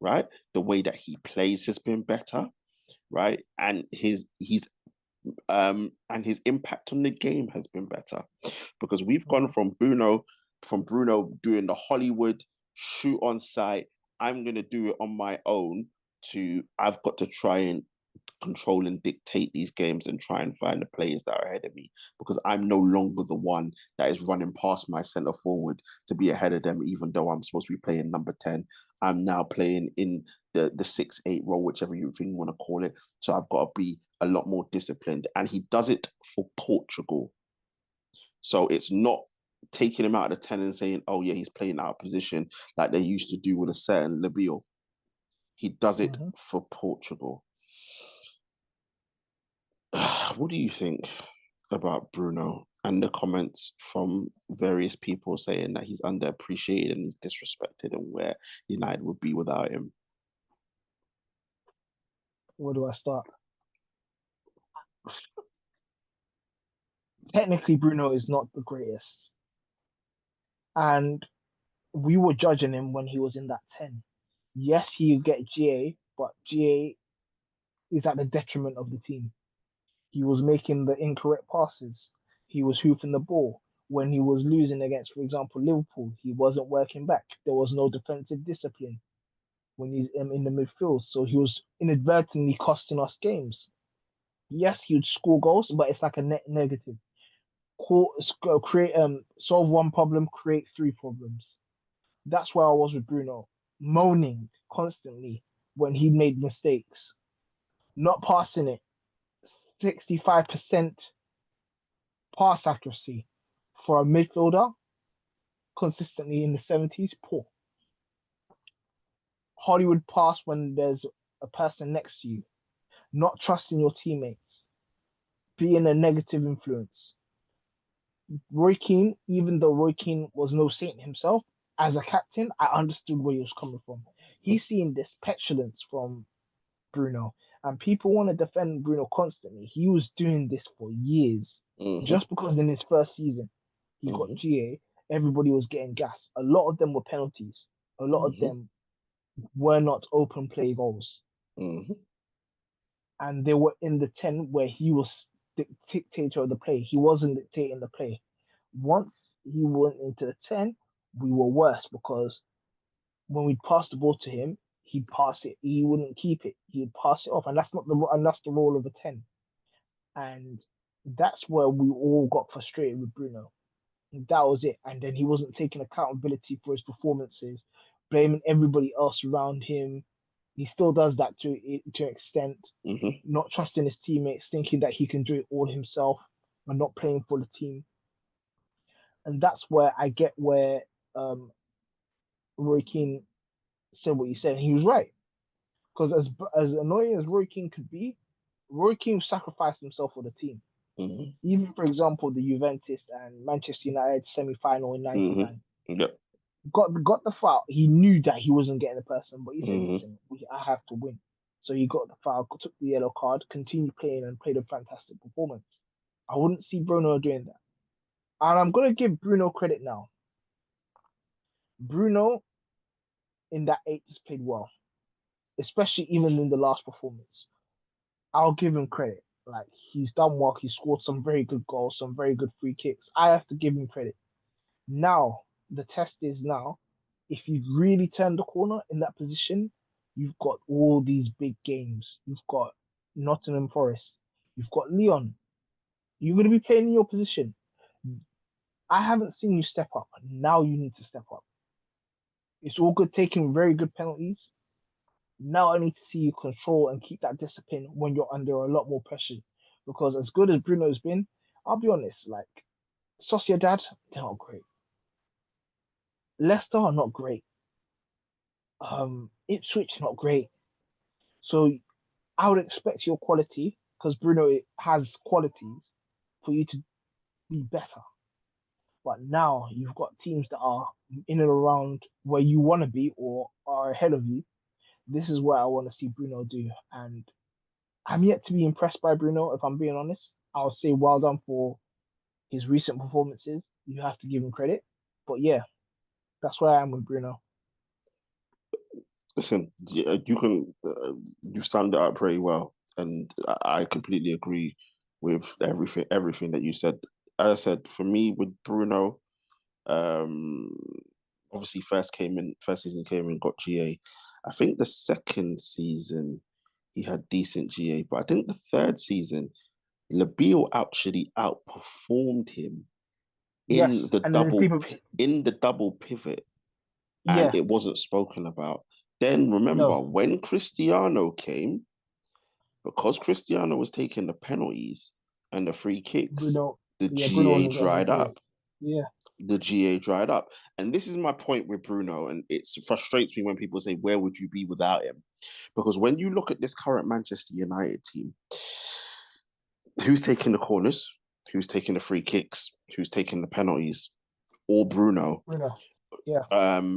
right? The way that he plays has been better, right? And his impact on the game has been better because we've gone from Bruno doing the Hollywood shoot on sight, I'm gonna do it on my own, to I've got to try and control and dictate these games and try and find the players that are ahead of me because I'm no longer the one that is running past my centre forward to be ahead of them, even though I'm supposed to be playing number 10. I'm now playing in the 6-8 role, whichever you think you want to call it. So I've got to be a lot more disciplined. And he does it for Portugal. So it's not taking him out of the 10 and saying, oh, yeah, he's playing out of position like they used to do with a certain Labille. He does it for Portugal. What do you think about Bruno and the comments from various people saying that he's underappreciated and he's disrespected and where United would be without him? Where do I start? Technically, Bruno is not the greatest. And we were judging him when he was in that 10. Yes, he get GA, but GA is at the detriment of the team. He was making the incorrect passes. He was hoofing the ball. When he was losing against, for example, Liverpool, he wasn't working back. There was no defensive discipline when he's in the midfield. So he was inadvertently costing us games. Yes, he would score goals, but it's like a net negative. Create solve one problem, create 3 problems. That's where I was with Bruno, moaning constantly when he made mistakes, not passing it. 65% pass accuracy for a midfielder, consistently in the 70s, poor. Hollywood pass when there's a person next to you, not trusting your teammates, being a negative influence. Roy Keane, even though Roy Keane was no saint himself, as a captain, I understood where he was coming from. He's seeing this petulance from Bruno, and people want to defend Bruno constantly. He was doing this for years. Just because in his first season he got GA, everybody was getting gas. A lot of them were penalties. A lot of them were not open play goals. And they were in the 10 where he was the dictator of the play. He wasn't dictating the play. Once he went into the 10, we were worse because when we'd pass the ball to him, he'd pass it. He wouldn't keep it. He'd pass it off, and that's the role of a 10. And that's where we all got frustrated with Bruno. That was it. And then he wasn't taking accountability for his performances, blaming everybody else around him. He still does that to an extent, not trusting his teammates, thinking that he can do it all himself and not playing for the team. And that's where I get where Roy Keane said what he said. And he was right. Because as annoying as Roy Keane could be, Roy Keane sacrificed himself for the team. Even, for example, the Juventus and Manchester United semi-final in '99. Got the foul. He knew that he wasn't getting the person, but he said, "Listen, I have to win." So he got the foul, took the yellow card, continued playing, and played a fantastic performance. I wouldn't see Bruno doing that. And I'm gonna give Bruno credit now. Bruno in that 8 has played well, especially even in the last performance. I'll give him credit. Like, he's done well. He scored some very good goals, some very good free kicks. I have to give him credit. Now, the test is now, if you've really turned the corner in that position, you've got all these big games. You've got Nottingham Forest. You've got Lyon. You're going to be playing in your position. I haven't seen you step up. Now you need to step up. It's all good taking very good penalties. Now I need to see you control and keep that discipline when you're under a lot more pressure. Because as good as Bruno's been, I'll be honest, like, Sociedad, they're not great. Leicester are not great. Ipswich, not great. So I would expect your quality, because Bruno has qualities, for you to be better. But now you've got teams that are in and around where you want to be or are ahead of you. This is what I want to see Bruno do. And I'm yet to be impressed by Bruno, if I'm being honest. I'll say well done for his recent performances. You have to give him credit. But yeah, that's where I am with Bruno. Listen, you can you summed it up pretty well, and I completely agree with everything that you said. As I said, for me with Bruno, um, obviously first season came in, got GA. I think the second season he had decent GA, but I think the third season Labille actually outperformed him Yes, and then people, in the double pivot, and yeah, it wasn't spoken about. Then remember no, when Cristiano came, because Cristiano was taking the penalties and the free kicks, Bruno, the yeah, Bruno GA wasn't getting dried included. up. Yeah. The GA dried up. And this is my point with Bruno, and it frustrates me when people say, where would you be without him? Because when you look at this current Manchester United team, who's taking the corners, who's taking the free kicks, who's taking the penalties, or Bruno. Bruno, yeah.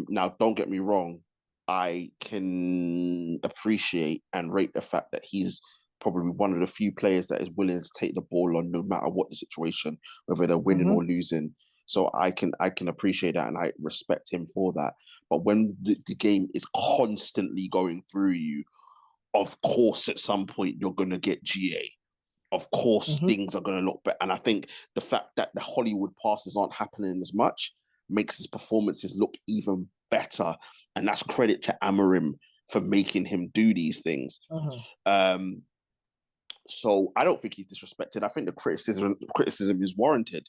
Now, don't get me wrong, I can appreciate and rate the fact that he's probably one of the few players that is willing to take the ball on no matter what the situation, whether they're winning Mm-hmm. or losing. So I can appreciate that and I respect him for that. But when the game is constantly going through you, of course, at some point you're gonna get GA. Of course, Mm-hmm. things are gonna look better. And I think the fact that the Hollywood passes aren't happening as much makes his performances look even better. And that's credit to Amorim for making him do these things. Mm-hmm. Um, so I don't think he's disrespected. I think the criticism is warranted.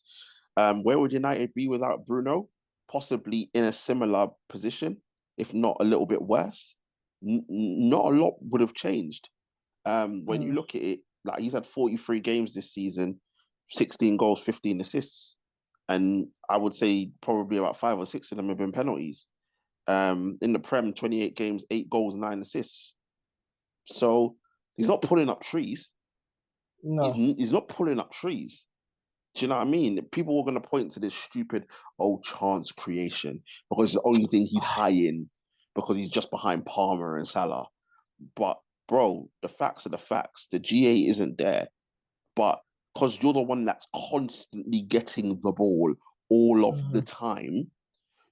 Where would United be without Bruno? Possibly in a similar position, if not a little bit worse. Not a lot would have changed. When you Mm. look at it, like he's had 43 games this season, 16 goals, 15 assists. And I would say probably about 5 or 6 of them have been penalties. In the Prem, 28 games, 8 goals, 9 assists. So he's not pulling up trees. He's No. he's not pulling up trees. Do you know what I mean? People were going to point to this stupid old chance creation because it's the only thing he's high in because he's just behind Palmer and Salah. But bro, the facts are the facts. The GA isn't there. But because you're the one that's constantly getting the ball all of the Mm-hmm. time,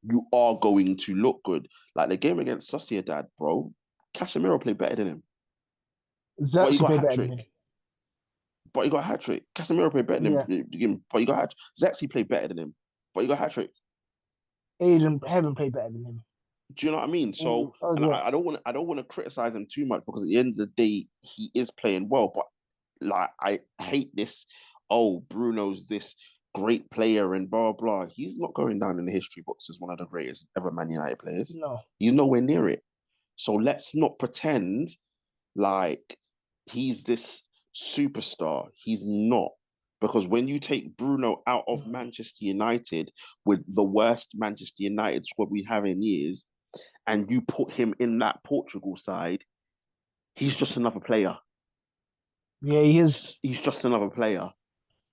you are going to look good. Like the game against Sociedad, bro, Casemiro played better than him. But he Xerxes got a played hat better than him. trick. But he got a hat trick. Casemiro played better Yeah. than him. But he got a hat trick. Zexi played better than him. But he got a hat trick. Aiden Heaven played better than him. Do you know what I mean? So, Oh and yeah. I don't want to criticize him too much because at the end of the day, he is playing well. But like, I hate this. Oh, Bruno's this great player and blah blah. He's not going down in the history books as one of the greatest ever Man United players. No. He's nowhere near it. So let's not pretend like he's this superstar. He's not. Because when you take Bruno out of Mm-hmm. Manchester United with the worst Manchester United squad we have in years, and you put him in that Portugal side, he's just another player. Yeah, he is. He's just another player.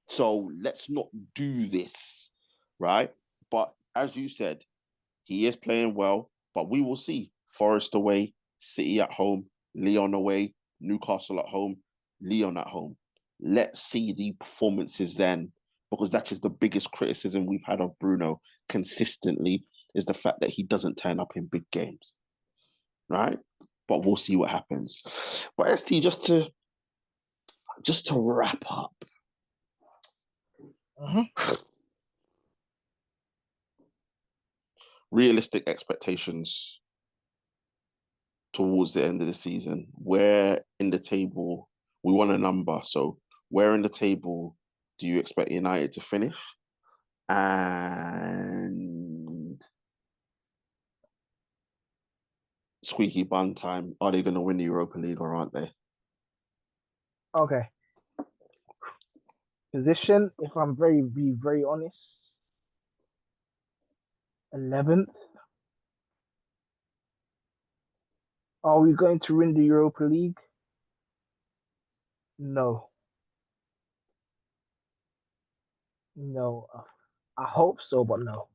So let's not do this, right? But as you said, he is playing well, but we will see. Forest away, City at home, Lyon away, Newcastle at home, Lyon at home. Let's see the performances then, because that is the biggest criticism we've had of Bruno consistently, is the fact that he doesn't turn up in big games, right? But we'll see what happens. But ST, just to wrap up, Mm-hmm. realistic expectations towards the end of the season. Where in the table, we want a number. So where in the table do you expect United to finish? And squeaky bun time, are they going to win the Europa League or aren't they? Okay. Position, if I'm be very honest, 11th. Are we going to win the Europa League? No. No. I hope so, but no.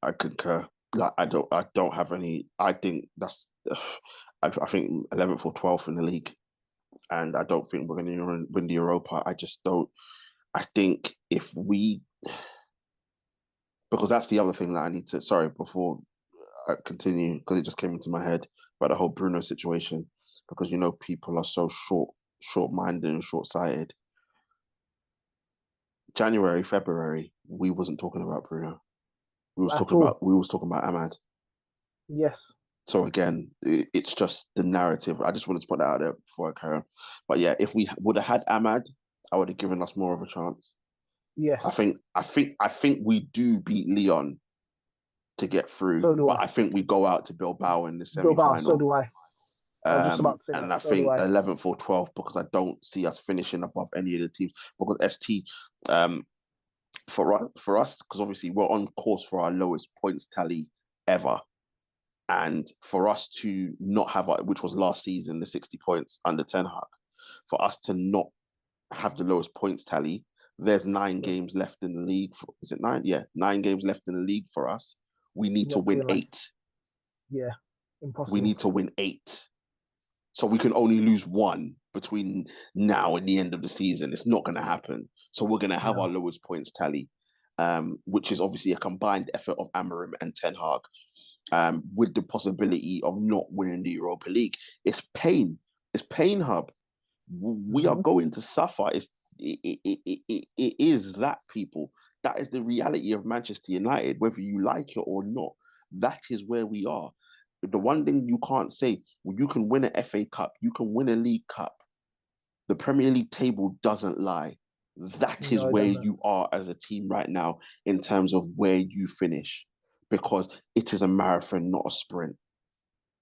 I concur. Like I don't have any. I think that's. I think 11th or 12th in the league, and I don't think we're going to win the Europa. I just don't. I think if we, because that's the other thing that I need to. Sorry, before I continue, because it just came into my head about the whole Bruno situation. Because people are so short-minded and short-sighted. January, February, we wasn't talking about Bruno. We was At talking all. about Ahmad. Yes. So again, it's just the narrative. I just wanted to put that out there before I carry on. But yeah, if we would have had Ahmad, I would have given us more of a chance. Yes. I think we do beat Leon to get through, So do but I. I think we go out to Bilbao in the Bilbao, so semi-final. do I. I was just about to say And that. I So do think I. 11th or 12th, because I don't see us finishing above any of the teams. Because ST, for us, because obviously we're on course for our lowest points tally ever. And for us to not have, which was last season, the 60 points under Ten Hag, for us to not have the lowest points tally, there's 9 games left in the league. Is it 9? Yeah, 9 games left in the league for us. We need to win 8. Yeah, We impossible. need to win 8. So we can only lose 1 between now and the end of the season. It's not going to happen. So we're going to have our lowest points tally, which is obviously a combined effort of Amorim and Ten Hag, with the possibility of not winning the Europa League. It's pain. It's pain, Hub. We are going to suffer. It is that, people. That is the reality of Manchester United, whether you like it or not. That is where we are. The one thing you can't say, well, you can win an FA Cup, you can win a League Cup. The Premier League table doesn't lie. That is where you are as a team right now in terms of where you finish, because it is a marathon, not a sprint,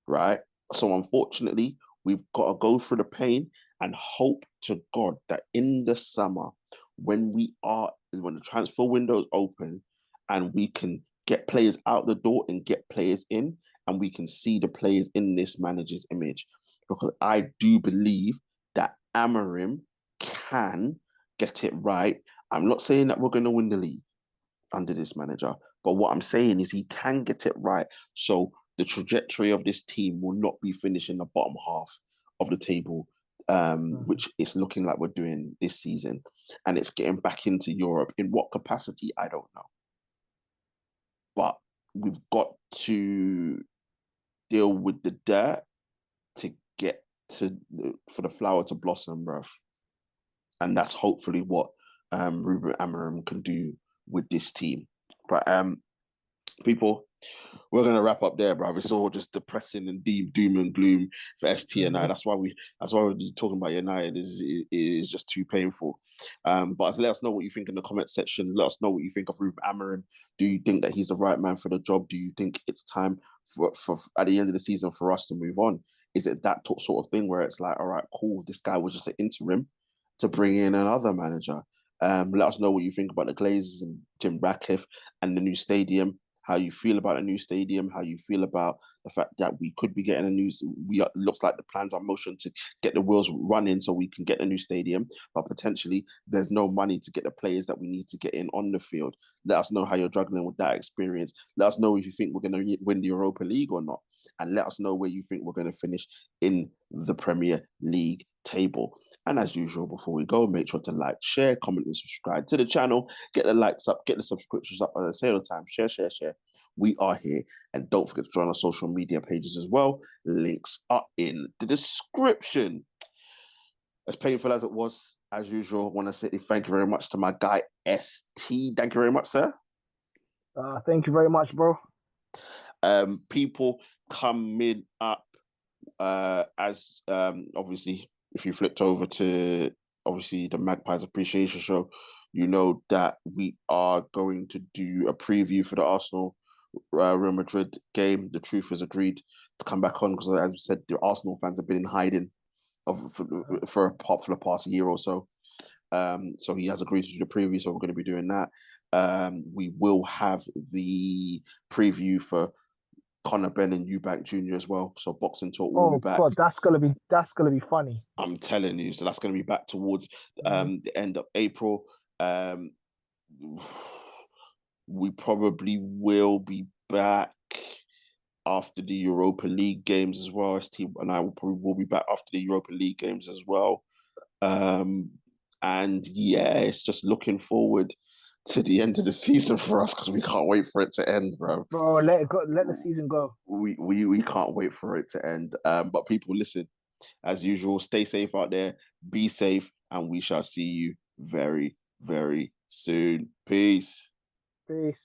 right? So unfortunately, we've got to go through the pain and hope to God that in the summer, when the transfer window is open and we can get players out the door and get players in, and we can see the players in this manager's image. Because I do believe that Amorim can get it right. I'm not saying that we're going to win the league under this manager, but what I'm saying is he can get it right. So the trajectory of this team will not be finishing the bottom half of the table, which it's looking like we're doing this season. And it's getting back into Europe. In what capacity, I don't know. But we've got to deal with the dirt to get for the flower to blossom, bruv. And that's hopefully what Ruben Amorim can do with this team. But people, we're gonna wrap up there, bro. It's all just depressing and doom and gloom for ST and I. That's why we're talking about United is just too painful. But let us know what you think in the comment section. Let us know what you think of Ruben Amorim. Do you think that he's the right man for the job? Do you think it's time for at the end of the season for us to move on? Is it that sort of thing where it's like, all right, cool, this guy was just an interim to bring in another manager? Let us know what you think about the Glazers and Jim Ratcliffe and the new stadium. How you feel about a new stadium, how you feel about the fact that we could be getting looks like the plans are motion to get the wheels running so we can get a new stadium, but potentially there's no money to get the players that we need to get in on the field. Let us know how you're juggling with that experience. Let us know if you think we're going to win the Europa League or not, and let us know where you think we're going to finish in the Premier League table. And as usual, before we go, make sure to like, share, comment, and subscribe to the channel. Get the likes up, get the subscriptions up. As I say all the time, share. We are here. And don't forget to join our social media pages as well. Links are in the description. As painful as it was, as usual, I want to say thank you very much to my guy, ST. Thank you very much, sir. Thank you very much, bro. People coming up as obviously, if you flipped over to obviously the Magpies Appreciation Show, you know that we are going to do a preview for the Arsenal Real Madrid game. The Truth has agreed to come back on because, as we said, the Arsenal fans have been in hiding for the past year or so. So he has agreed to do the preview, so we're going to be doing that. We will have the preview for Conor Benn and Eubank Jr. as well. So Boxing Talk will be back. God, that's gonna be funny. I'm telling you. So that's going to be back towards the end of April. we probably will be back after the Europa League games as well. ST and I will be back after the Europa League games as well. And yeah, it's just looking forward to the end of the season for us because we can't wait for it to end, bro. Bro, let it go. Let the season go. We can't wait for it to end. But people, listen, as usual, stay safe out there, be safe, and we shall see you very, very soon. Peace. Peace.